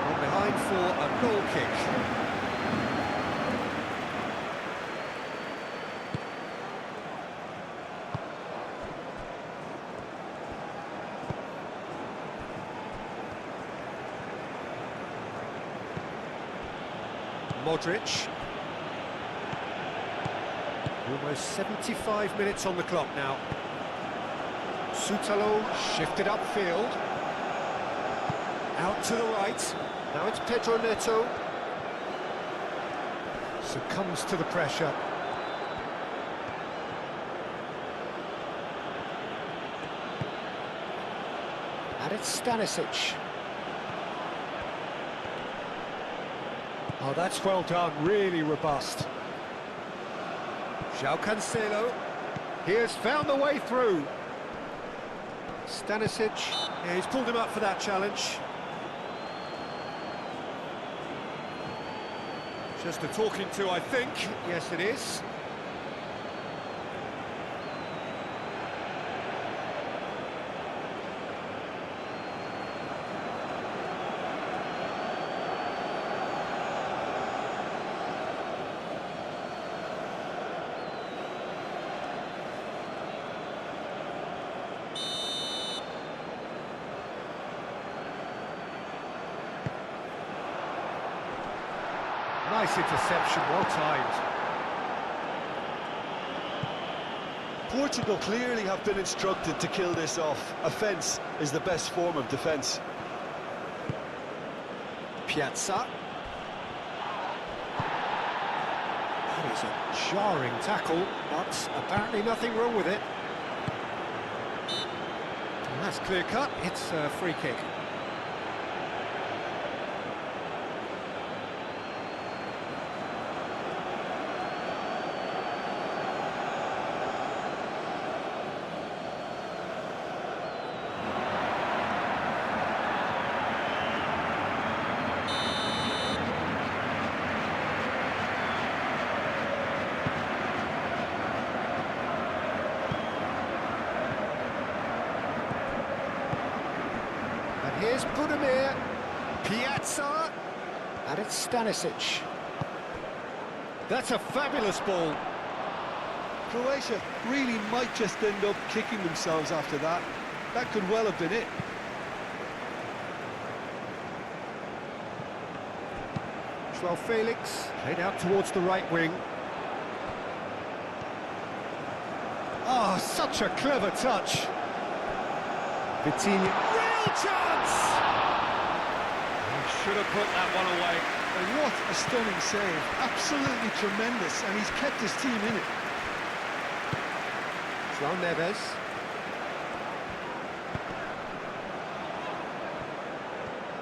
Gone behind for a goal kick. Modric. Almost 75 minutes on the clock now. Sutalo shifted upfield. Out to the right. Now it's Pedro Neto. Succumbs to the pressure. And it's Stanisic. Oh, that's well done, really robust. João Cancelo, he has found the way through. Stanisic, yeah, he's pulled him up for that challenge. Just a talking to, I think. Yes, it is. Nice interception, well timed. Portugal clearly have been instructed to kill this off. Offence is the best form of defence. Piazza. That is a jarring tackle, but apparently nothing wrong with it. And that's clear cut, it's a free kick. Here's Budimir, Piazza, and it's Stanisic. That's a fabulous ball. Croatia really might just end up kicking themselves after that. That could well have been it. Joao Felix, played out towards the right wing. Oh, such a clever touch. Vitinha. Chance! He should have put that one away. And what a stunning save. Absolutely tremendous, and he's kept his team in it. João Neves.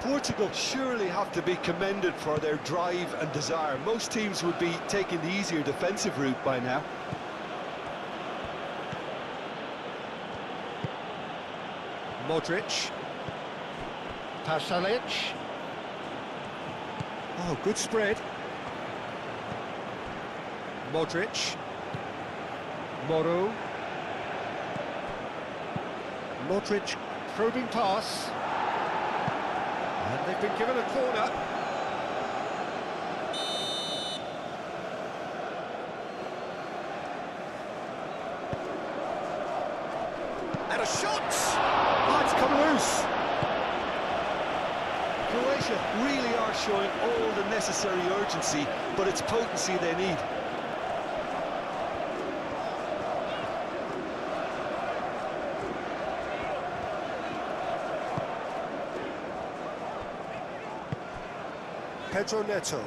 Portugal surely have to be commended for their drive and desire. Most teams would be taking the easier defensive route by now. Modric. Pasalic. Oh, good spread. Modric. Moro. Modric probing pass. And they've been given a corner. And a shot! Oh, it's come loose. Croatia really are showing all the necessary urgency, but it's potency they need. Pedro Neto.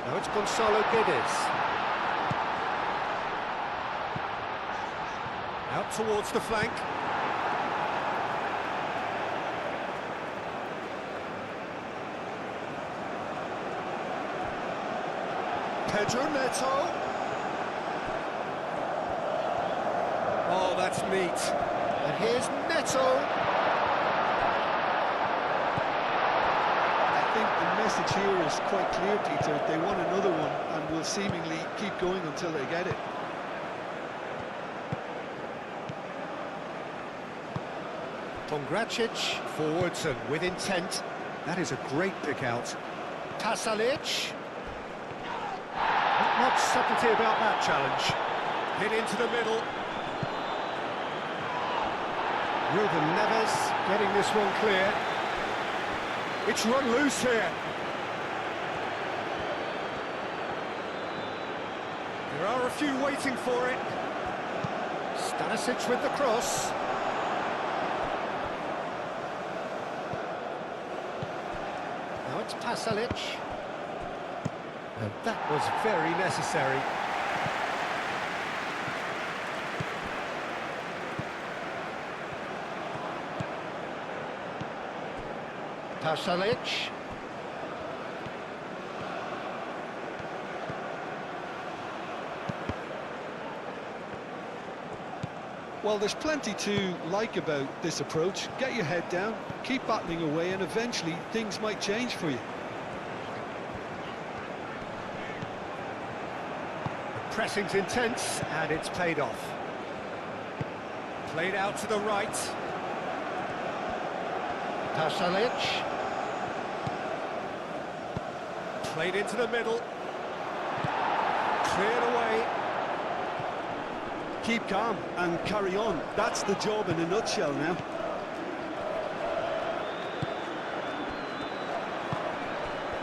Now it's Gonzalo Guedes. Out towards the flank. Pedro Neto. Oh, that's neat. And here's Neto. I think the message here is quite clear, Peter. They want another one and will seemingly keep going until they get it. Pongracic forwards and with intent. That is a great pick out. Pasalic. Not much subtlety about that challenge. Hit into the middle. Ruben Neves getting this one clear. It's run loose here. There are a few waiting for it. Stanisic with the cross. Now it's Pasalic. And that was very necessary. Pasalic. Well, there's plenty to like about this approach. Get your head down, keep battling away, and eventually things might change for you. The pressing's intense, and it's paid off. Played out to the right. Pasalic. Played into the middle. Cleared away. Keep calm and carry on. That's the job in a nutshell now.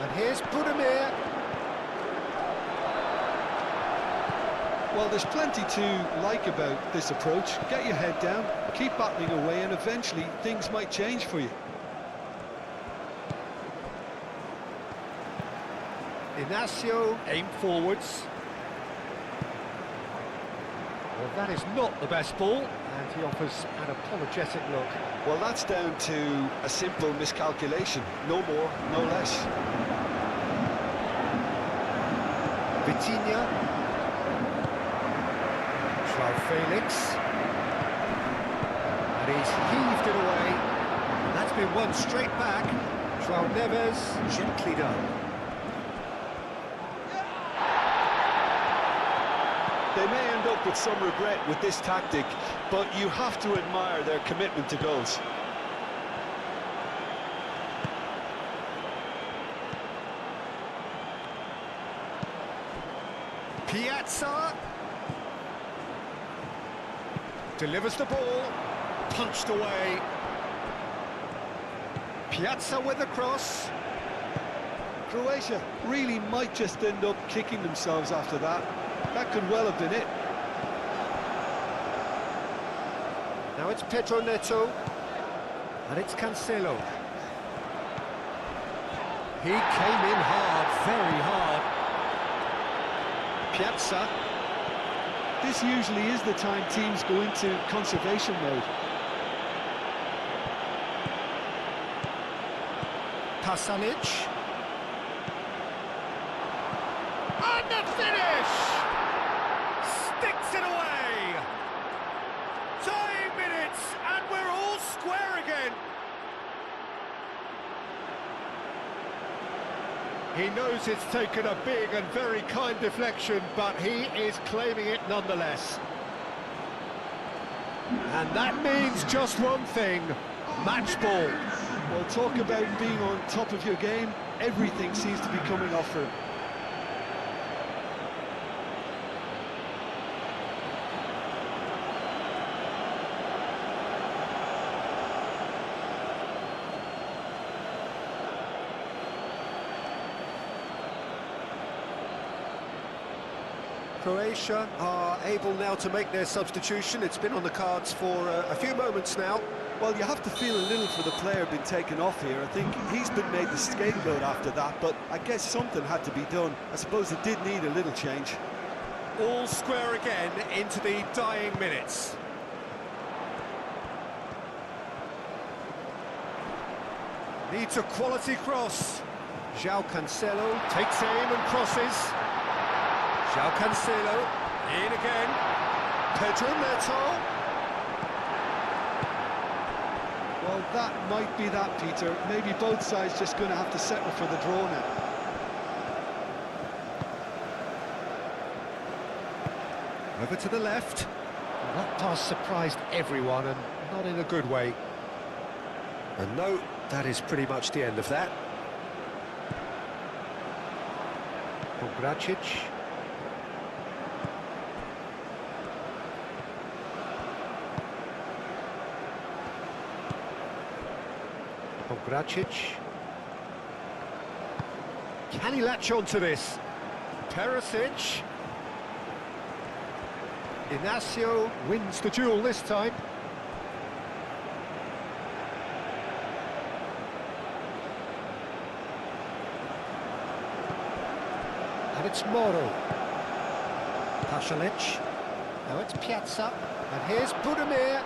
And here's Budimir. Well, there's plenty to like about this approach. Get your head down, keep battling away, and eventually things might change for you. Inacio aim forwards. Well, that is not the best ball, and he offers an apologetic look. Well, that's down to a simple miscalculation. No more, no less. Vitinha. João Felix. And he's heaved it away. And that's been won straight back. João Neves, gently done. They may end up with some regret with this tactic, but you have to admire their commitment to goals. Piazza. Delivers the ball. Punched away. Piazza with the cross. Croatia really might just end up kicking themselves after that. That could well have been it. Now it's Pedro Neto. And it's Cancelo. He came in hard, very hard. Piazza. This usually is the time teams go into conservation mode. Pasalic. And the finish! Sticks it away! 9 minutes and we're all square again. He knows it's taken a big and very kind deflection, but he is claiming it nonetheless. And that means just one thing, match ball. Well, talk about being on top of your game. Everything seems to be coming off for him. Croatia are able now to make their substitution. It's been on the cards for a few moments now. Well, you have to feel a little for the player being taken off here. I think he's been made the scapegoat after that, but I guess something had to be done. I suppose it did need a little change. All square again into the dying minutes. Needs a quality cross. João Cancelo takes aim and crosses. João Cancelo, in again. Pedro Neto. Well, that might be that, Peter. Maybe both sides just going to have to settle for the draw now. Over to the left. That pass surprised everyone, and not in a good way. And no, that is pretty much the end of that. Gracic. Gracic. Can he latch on to this? Perisic. Inacio wins the duel this time. And it's Moro. Pasalic. Now it's Piazza. And here's Budimir.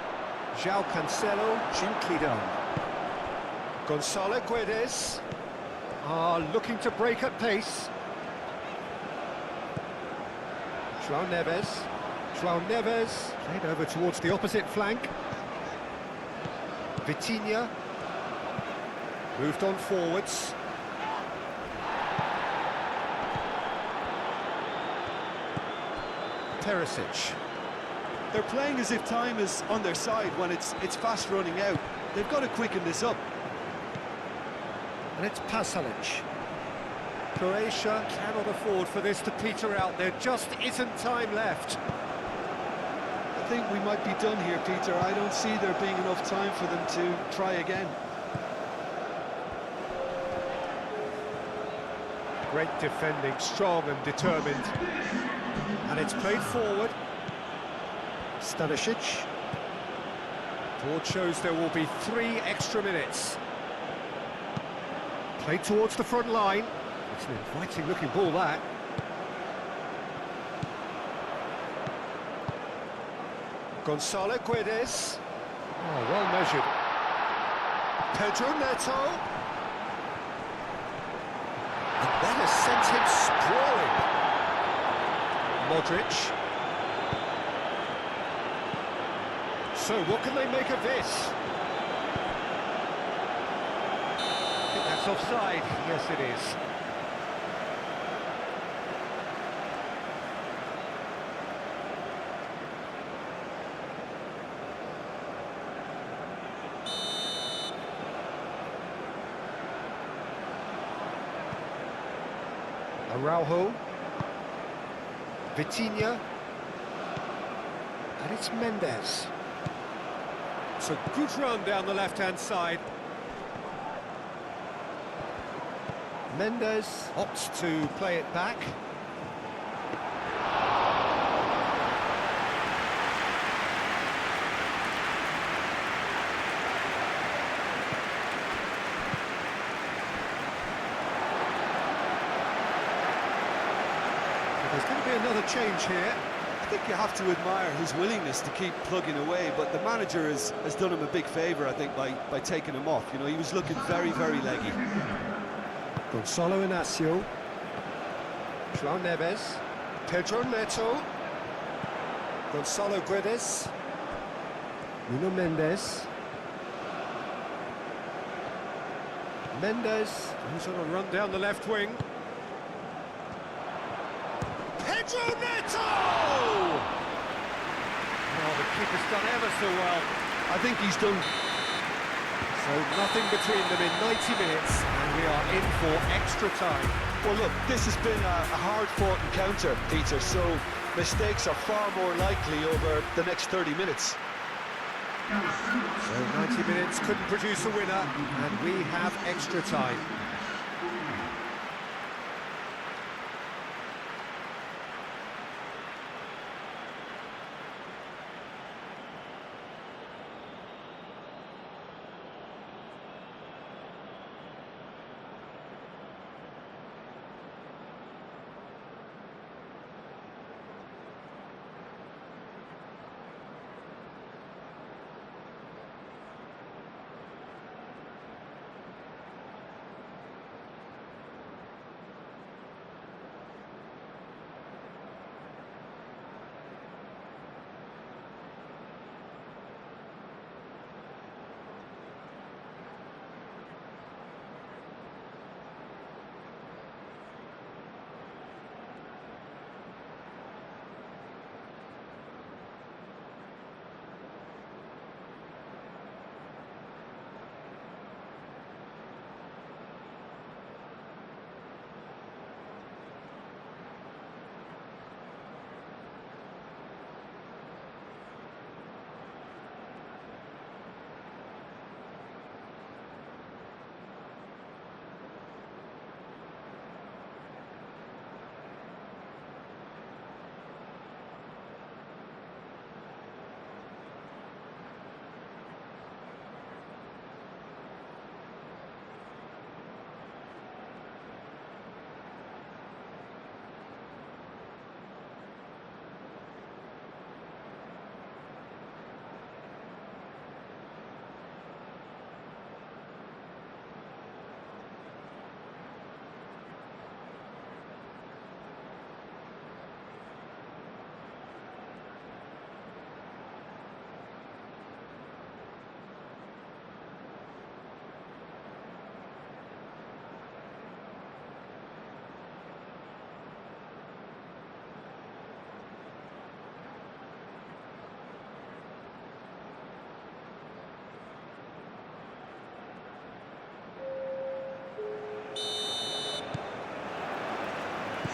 João Cancelo, gently done. Gonçalo Guedes are looking to break at pace. João Neves. João Neves played over towards the opposite flank. Vitinha moved on forwards. Perisic. They're playing as if time is on their side when it's fast running out. They've got to quicken this up. And it's Pasalic. Croatia cannot afford for this to peter out. There just isn't time left. I think we might be done here, Peter. I don't see there being enough time for them to try again. Great defending, strong and determined. And it's played forward. Stanisic. Board shows there will be 3 extra minutes. Played towards the front line. It's an inviting looking ball, that. Gonçalo Guedes. Oh, well measured. Pedro Neto. And that has sent him sprawling. Modric. So what can they make of this? I think that's offside. Yes, it is. Araujo. Vitinha. And it's Mendes. It's a good run down the left-hand side. Mendes opts to play it back. There's going to be another change here. I think you have to admire his willingness to keep plugging away, but the manager has done him a big favour, I think, by taking him off. You know, he was looking very, very leggy. Gonçalo Inacio. João Neves. Pedro Neto. Gonçalo Guedes. Nuno Mendes. Mendes, who's on a run down the left wing. Pedro Neto! Oh, the keeper's done ever so well. I think he's done. So nothing between them in 90 minutes, and we are in for extra time. Well, look, this has been a hard-fought encounter, Peter, so mistakes are far more likely over the next 30 minutes. So 90 minutes couldn't produce a winner, and we have extra time.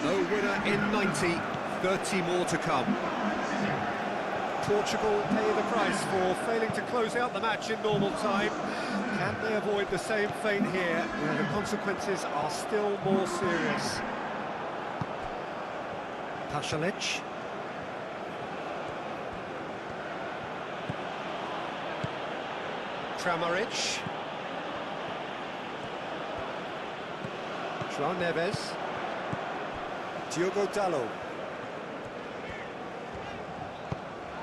No winner in 90, 30 more to come. Portugal pay the price for failing to close out the match in normal time. Can they avoid the same fate here, where the consequences are still more serious? Pasalic. Kramaric. João Neves. Diogo Dalot.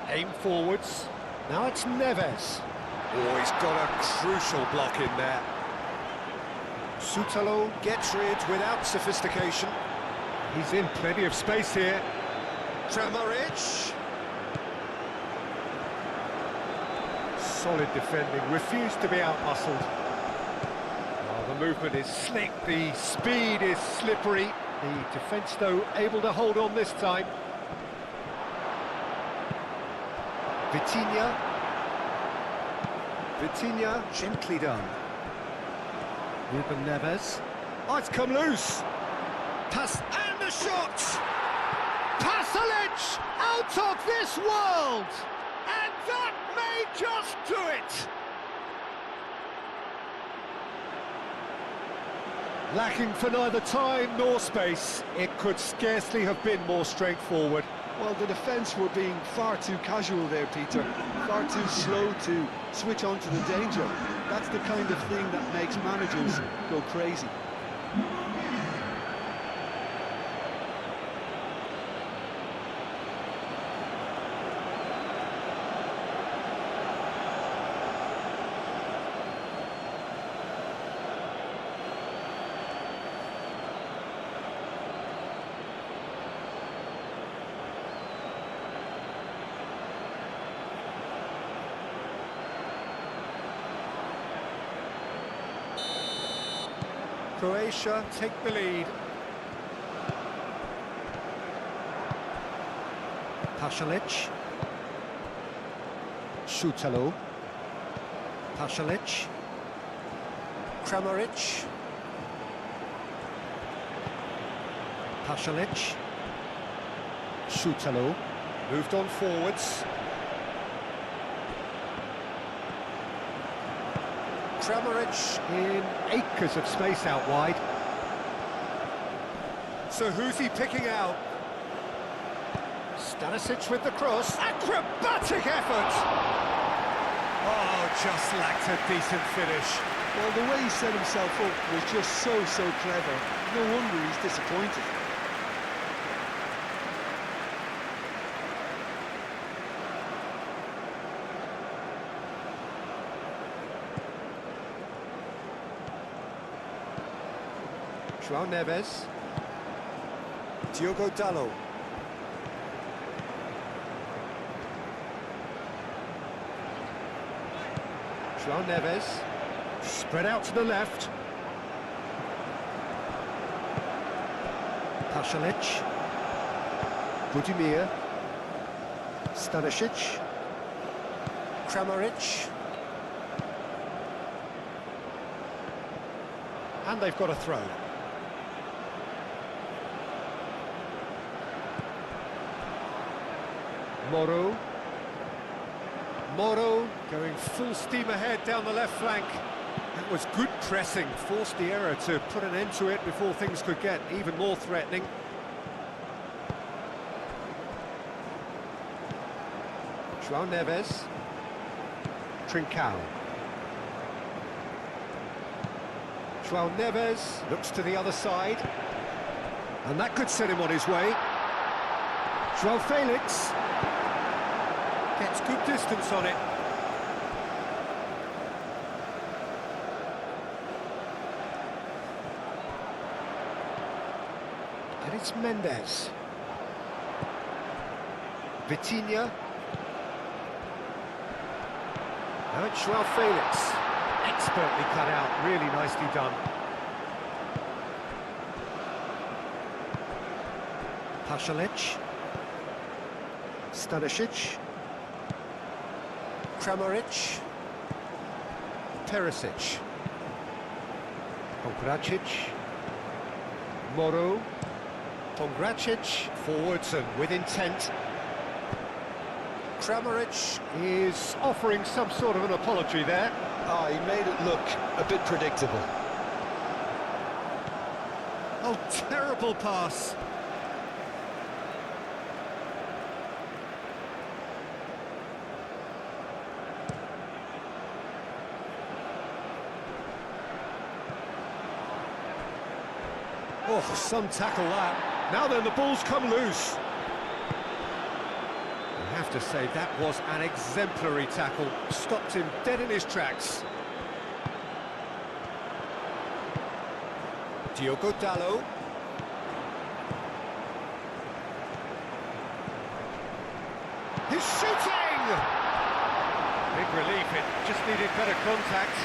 Aim forwards. Now it's Neves. Oh, he's got a crucial block in there. Sutalo gets rid without sophistication. He's in plenty of space here. Kramaric. Solid defending, refused to be out-muscled. Oh, the movement is slick, the speed is slippery. The defence, though, able to hold on this time. Vitinha. Vitinha, gently done. Ruben Neves. Oh, it's come loose. Pass, and the shot! Pasalic out of this world! And that may just do it! Lacking for neither time nor space, it could scarcely have been more straightforward. Well, the defence were being far too casual there, Peter. Far too slow to switch on to the danger. That's the kind of thing that makes managers go crazy. Croatia take the lead. Pasalic. Sutalo. Pasalic. Kramaric. Pasalic. Sutalo. Moved on forwards. Kramaric in acres of space out wide. So who's he picking out? Stanisic with the cross. Acrobatic effort! Oh, just lacked a decent finish. Well, the way he set himself up was just so clever. No wonder he's disappointed. João Neves. Diogo Dalot. João Neves. Spread out to the left. Pasalic. Budimir. Stanisic. Kramaric. And they've got a throw. Moro going full steam ahead down the left flank. That was good pressing, forced the error to put an end to it before things could get even more threatening. João Neves. Trincao. João Neves looks to the other side. And that could set him on his way. João Felix. Gets good distance on it. And it's Mendes. Vitinha. Now it's João Felix. Expertly cut out, really nicely done. Pasalic. Stanisic. Kramaric. Perisic. Pongracic. Moro. Pongracic forwards and with intent. Kramaric is offering some sort of an apology there. Oh, he made it look a bit predictable. Oh, terrible pass. Oh, some tackle that. Now then, the ball's come loose. I have to say, that was an exemplary tackle. Stopped him dead in his tracks. Diogo Dalot. He's shooting! Big relief, it just needed better contact.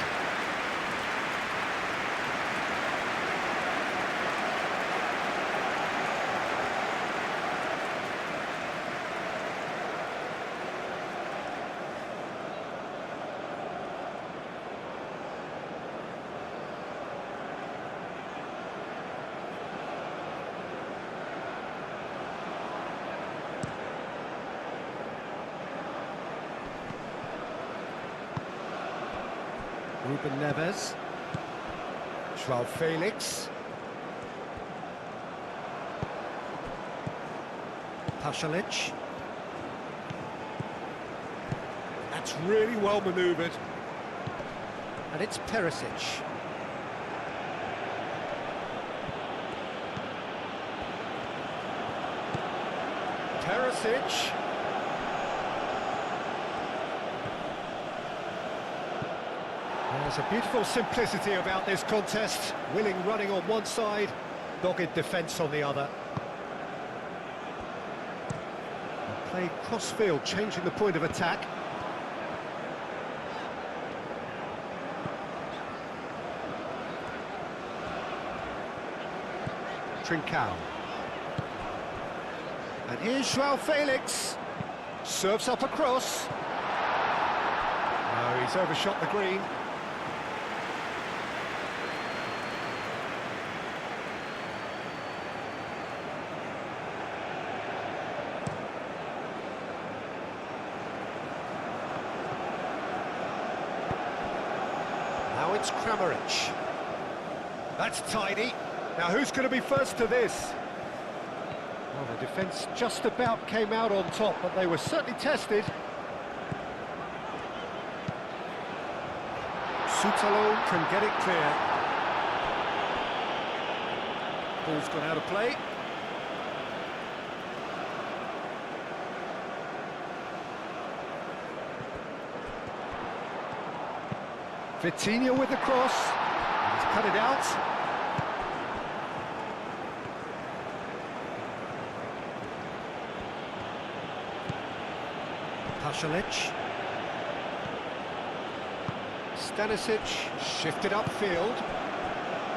Ruben Neves, João Felix, Pasalic. That's really well manoeuvred. And it's Perisic. Perisic. There's a beautiful simplicity about this contest. Willing running on one side, dogged defence on the other. Played cross-field, changing the point of attack. Trincao. And here's João Felix. Serves up across. No, he's overshot the green. Now it's Kramaric. That's tidy. Now who's going to be first to this? Well, the defence just about came out on top, but they were certainly tested. Soutalo can get it clear. Ball's gone out of play. Vitinha with the cross. He's cut it out. Pasalic. Stanisic shifted upfield.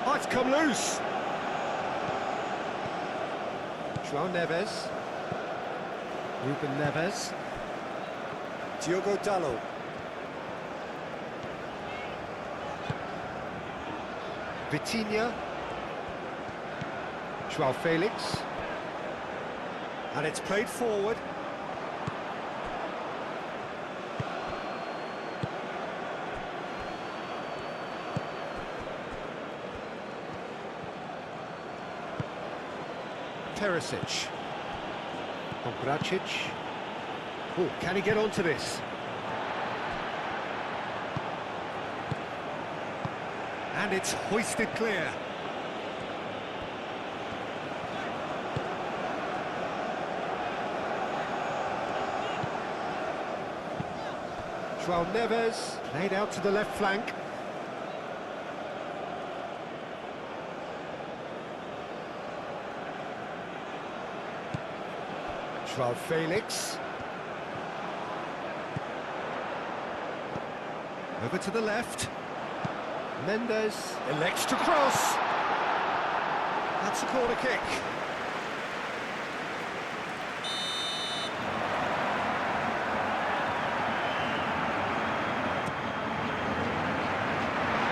Oh, it's come loose. João Neves. Ruben Neves. Diogo Dalot. Vitinha. João Felix. And it's played forward. Perisic. Pongracic. Oh, can he get onto this? And it's hoisted clear. João Neves laid out to the left flank. João Felix. Over to the left. Mendes elects to cross. That's a corner kick.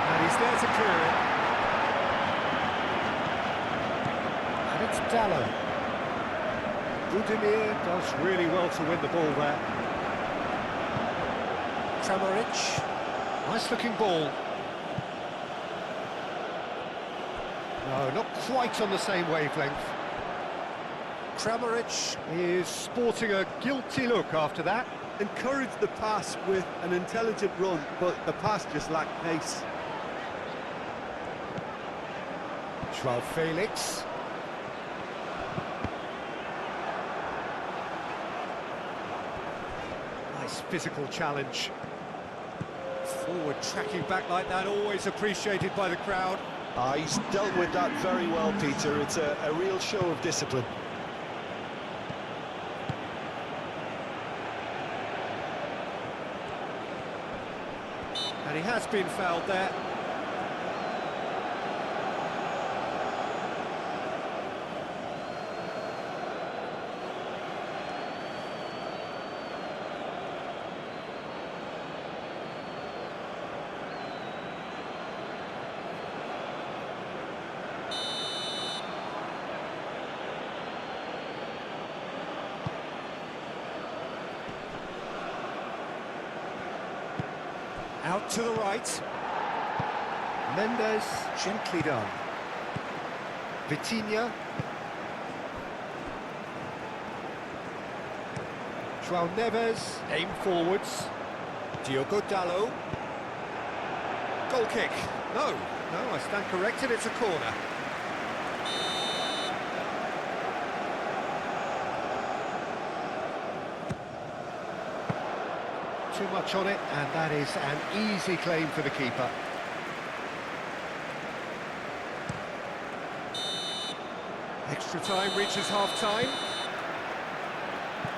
And he's there to clear it. And it's Dalot. Budimir does really well to win the ball there. Kramaric. Nice looking ball. No, not quite on the same wavelength. Kramaric is sporting a guilty look after that. Encouraged the pass with an intelligent run, but the pass just lacked pace. Joao Felix. Nice physical challenge. Forward tracking back like that, always appreciated by the crowd. He's dealt with that very well, Peter. It's a real show of discipline. And he has been fouled there. Out to the right. Mendes, gently done. Vitinha. Joao Neves, aim forwards. Diogo Dalot. Goal kick. No, I stand corrected, it's a corner. Too much on it, and that is an easy claim for the keeper. Extra time reaches half-time.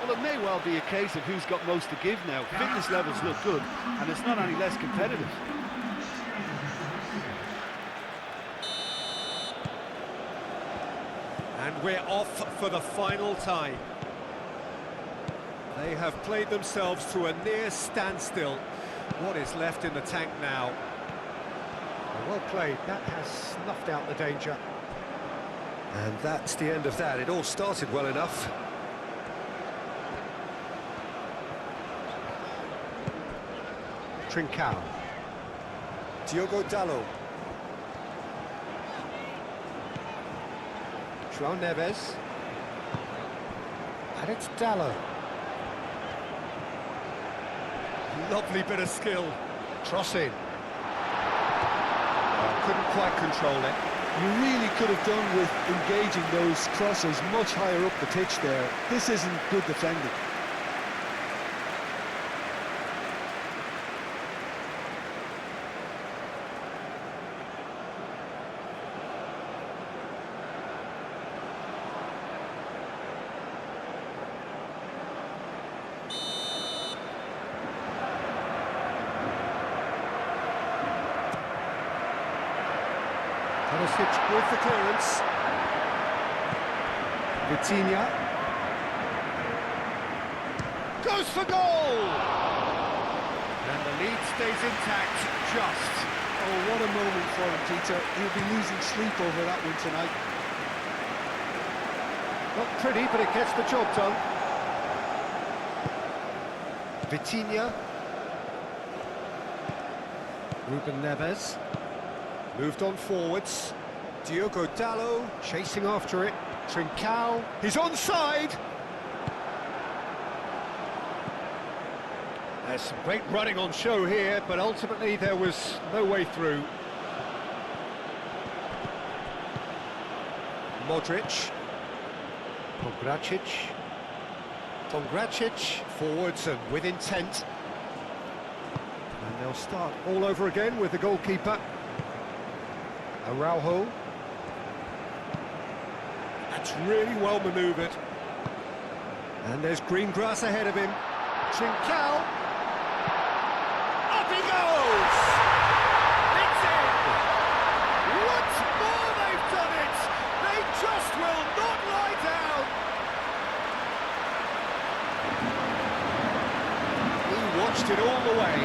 Well, it may well be a case of who's got most to give now. Fitness levels look good, and it's not any less competitive. And we're off for the final time. They have played themselves to a near standstill. What is left in the tank now? Well played, that has snuffed out the danger. And that's the end of that. It all started well enough. Trincao. Diogo Dalot. Joao Neves. And it's Dalot. Lovely bit of skill. Cross in. Couldn't quite control it. You really could have done with engaging those crosses much higher up the pitch there. This isn't good defending. Perisic with the clearance. Vitinha. Goes for goal! And the lead stays intact, just. Oh, what a moment for him, Peter. He'll be losing sleep over that one tonight. Not pretty, but it gets the job done. Vitinha. Ruben Neves. Moved on forwards. Diogo Dalot chasing after it. Trincao. He's onside. There's some great running on show here, but ultimately there was no way through. Modric. Pongracic forwards and with intent. And they'll start all over again with the goalkeeper. Araujo. That's really well manoeuvred. And there's green grass ahead of him. Trincao. Up he goes! It's in! Once more they've done it! They just will not lie down! He watched it all the way,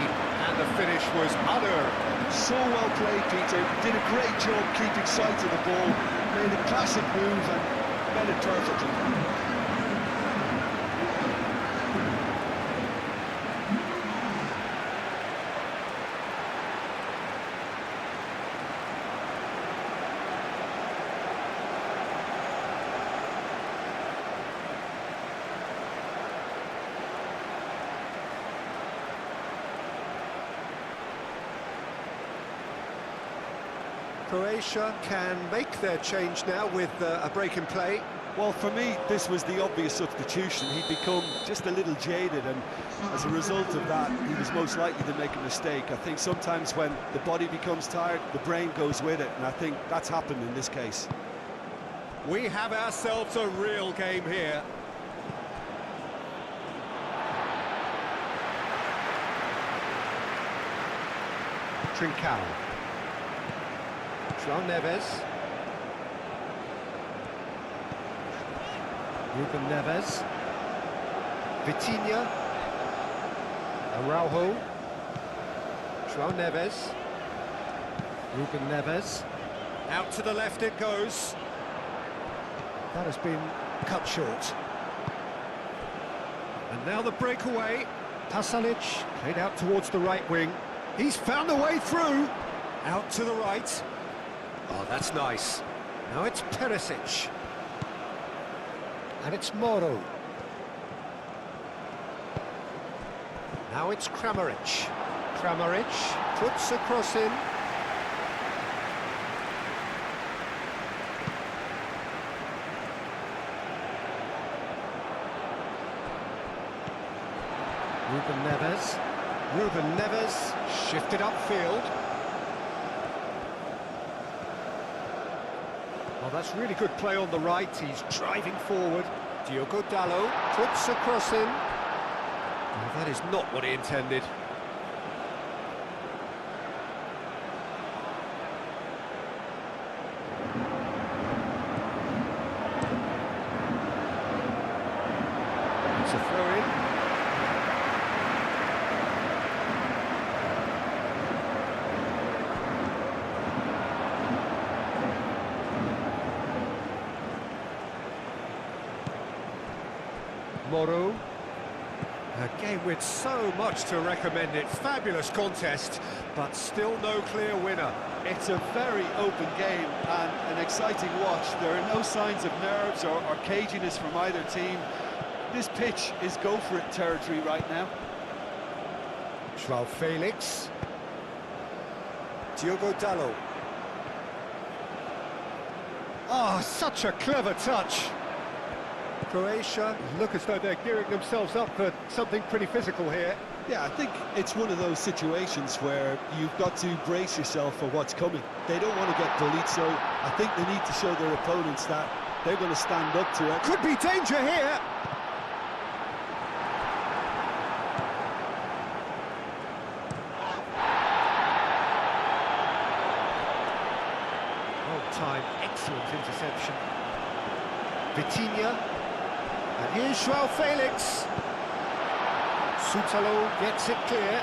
and the finish was unearned. So well played, Peter. Did a great job keeping sight of the ball. Made a classic move and met it perfectly. Croatia can make their change now with a break in play. Well, for me, this was the obvious substitution. He'd become just a little jaded, and as a result of that, he was most likely to make a mistake. I think sometimes when the body becomes tired, the brain goes with it, and I think that's happened in this case. We have ourselves a real game here. Trincao. João Neves. Ruben Neves. Vitinha. Araujo. João Neves. Ruben Neves. Out to the left it goes. That has been cut short. And now the breakaway. Pasalic played out towards the right wing. He's found a way through. Out to the right. Oh, that's nice. Now it's Perisic. And it's Moro. Now it's Kramaric. Kramaric puts a cross in. Ruben Neves. Ruben Neves shifted upfield. Well, that's really good play on the right. He's driving forward. Diogo Dalot puts a cross in. Oh, that is not what he intended. It's a throw-in. Moro. A game with so much to recommend it. Fabulous contest, but still no clear winner. It's a very open game and an exciting watch. There are no signs of nerves or caginess from either team. This pitch is go-for-it territory right now. João Felix. Diogo Dalot. Oh, such a clever touch. Croatia look as though they're gearing themselves up for something pretty physical here. Yeah, I think it's one of those situations where you've got to brace yourself for what's coming. They don't want to get bullied, so I think they need to show their opponents that they're going to stand up to it. Could be danger here. Well-timed, excellent interception. Vitinha. And here's João Felix. Soutalo gets it clear.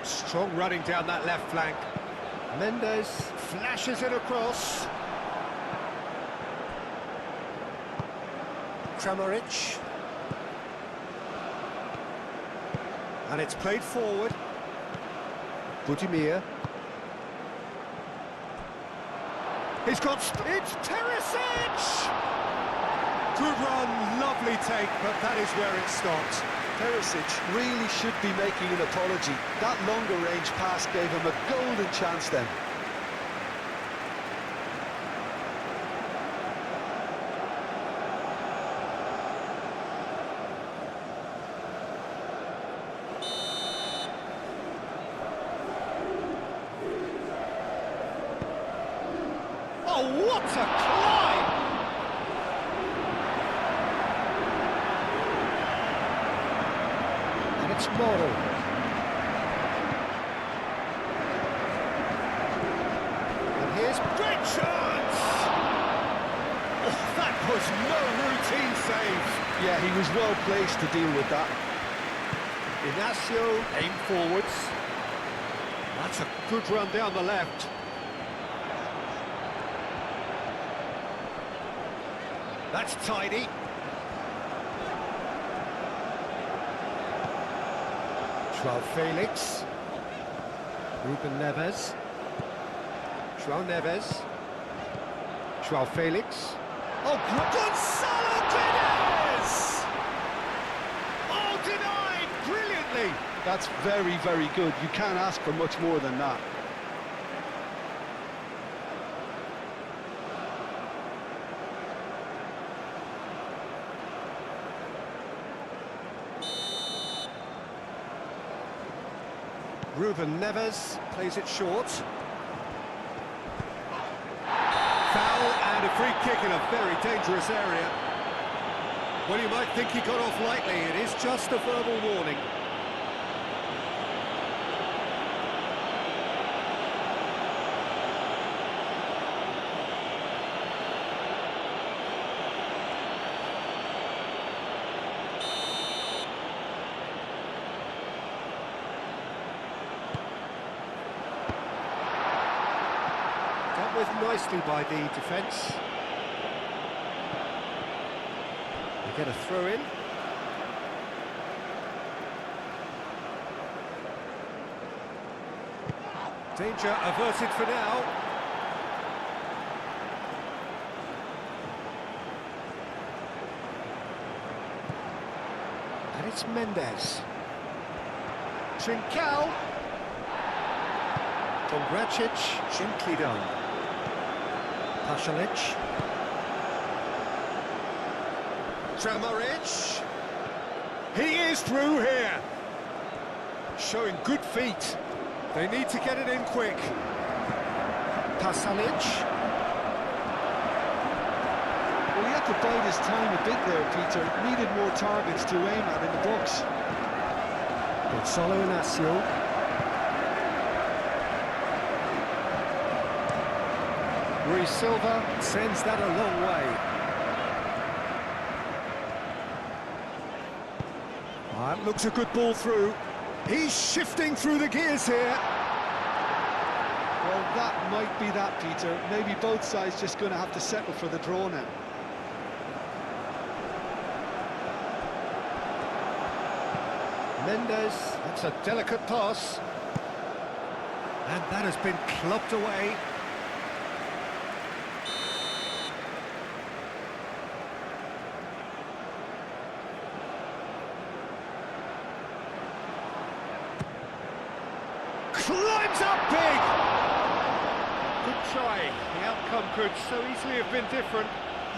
Strong running down that left flank. Mendes flashes it across. Kramaric. And it's played forward. Budimir. He's got... It's Perisic! Good run, lovely take, but that is where it stopped. Perisic really should be making an apology. That longer range pass gave him a golden chance then. Oh, what a climb! And it's Moro. And here's Great chance! Oh, that was no routine save. Yeah, he was well placed to deal with that. Inacio Aim forwards. That's a good run down the left. That's tidy. João Felix. Ruben Neves. João Neves. João Felix. Oh, Gonzalo Guedes! Oh, denied! penalty. That's very, very good. You can't ask for much more than that. Ruben Neves plays it short. Foul and a free kick in a very dangerous area. Well, you might think he got off lightly. It is just a verbal warning. Dealt with nicely by the defence. They get a throw in. Danger averted for now. And it's Mendes. Trincao. Kongracic, gently done. Pasalic. Tramaric. He is through here. Showing good feet. They need to get it in quick. Pasalic. Well, he had to bide his time a bit there, Peter. Needed more targets to aim at in the box. Gonzalo Inacio. Rui Silva sends that a long way. That looks a good ball through. He's shifting through the gears here. Well, that might be that, Peter. Maybe both sides just going to have to settle for the draw now. Mendes, that's a delicate pass. And that has been clubbed away. Climbs up big! Good try. The outcome could so easily have been different.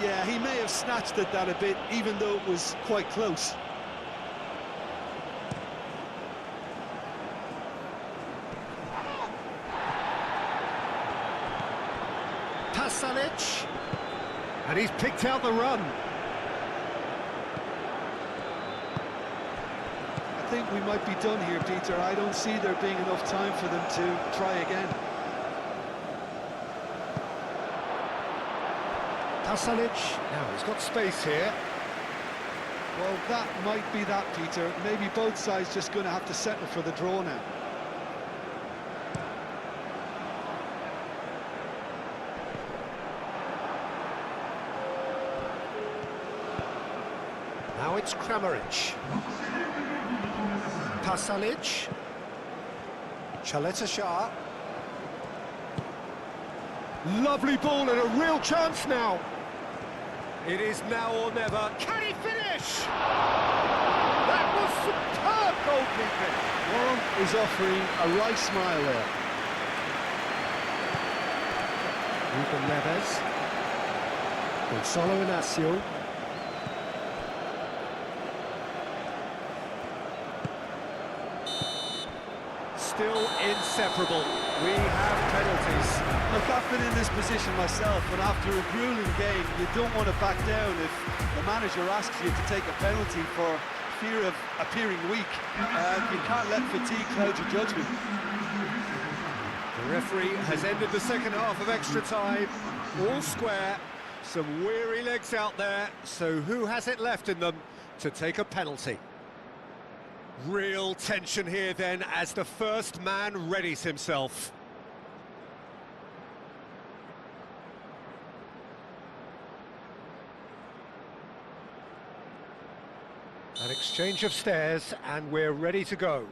Yeah, he may have snatched at that a bit, even though it was quite close. Pasalic. And he's picked out the run. I think we might be done here, Peter. I don't see there being enough time for them to try again. Pasalic, now he's got space here. Well, that might be that, Peter. Maybe both sides just going to have to settle for the draw now. Now it's Kramaric. Pasalic. Chaleta Shah. Lovely ball and a real chance now. It is now or never. Can he finish? That was superb goalkeeping. Warren is offering a right smile there. Ruben Neves. Gonzalo Inacio. Still inseparable. We have penalties. Look, I've been in this position myself, but after a grueling game, you don't want to back down if the manager asks you to take a penalty for fear of appearing weak. You can't let fatigue cloud your judgment. The referee has ended the second half of extra time. All square. Some weary legs out there. So who has it left in them to take a penalty? Real tension here then as the first man readies himself. An exchange of stares and we're ready to go.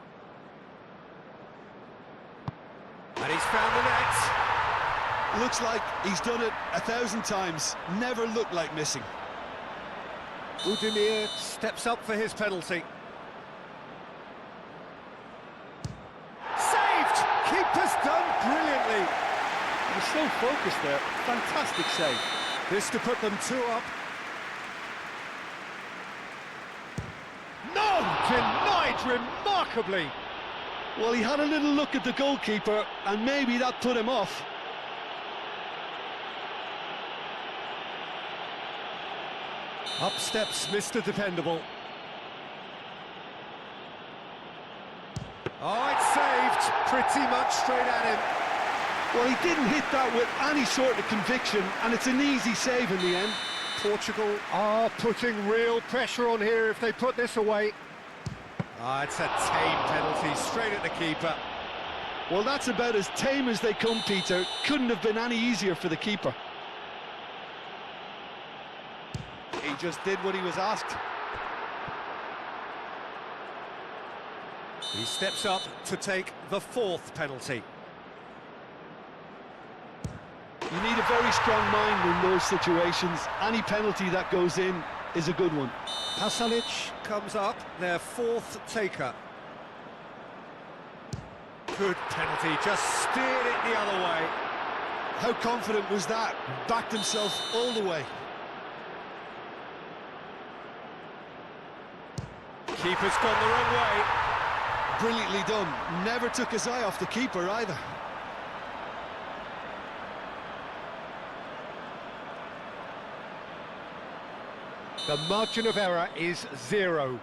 And he's found the net. Looks like he's done it 1,000 times. Never looked like missing. Budimir steps up for his penalty. was so focused there. Fantastic save. This to put them 2 up. No! Denied remarkably! Well, he had a little look at the goalkeeper, and maybe that put him off. Up steps Mr. Dependable. Oh, it's saved! Pretty much straight at him. Well, he didn't hit that with any sort of conviction, and it's an easy save in the end. Portugal are putting real pressure on here if they put this away. Ah, it's a tame penalty, straight at the keeper. Well, that's about as tame as they come, Peter. Couldn't have been any easier for the keeper. He just did what he was asked. He steps up to take the 4th penalty. You need a very strong mind in those situations. Any penalty that goes in is a good one. Pasalic comes up, their 4th taker. Good penalty, just steered it the other way. How confident was that? Backed himself all the way. Keeper's gone the wrong way. Brilliantly done. Never took his eye off the keeper either. The margin of error is 0.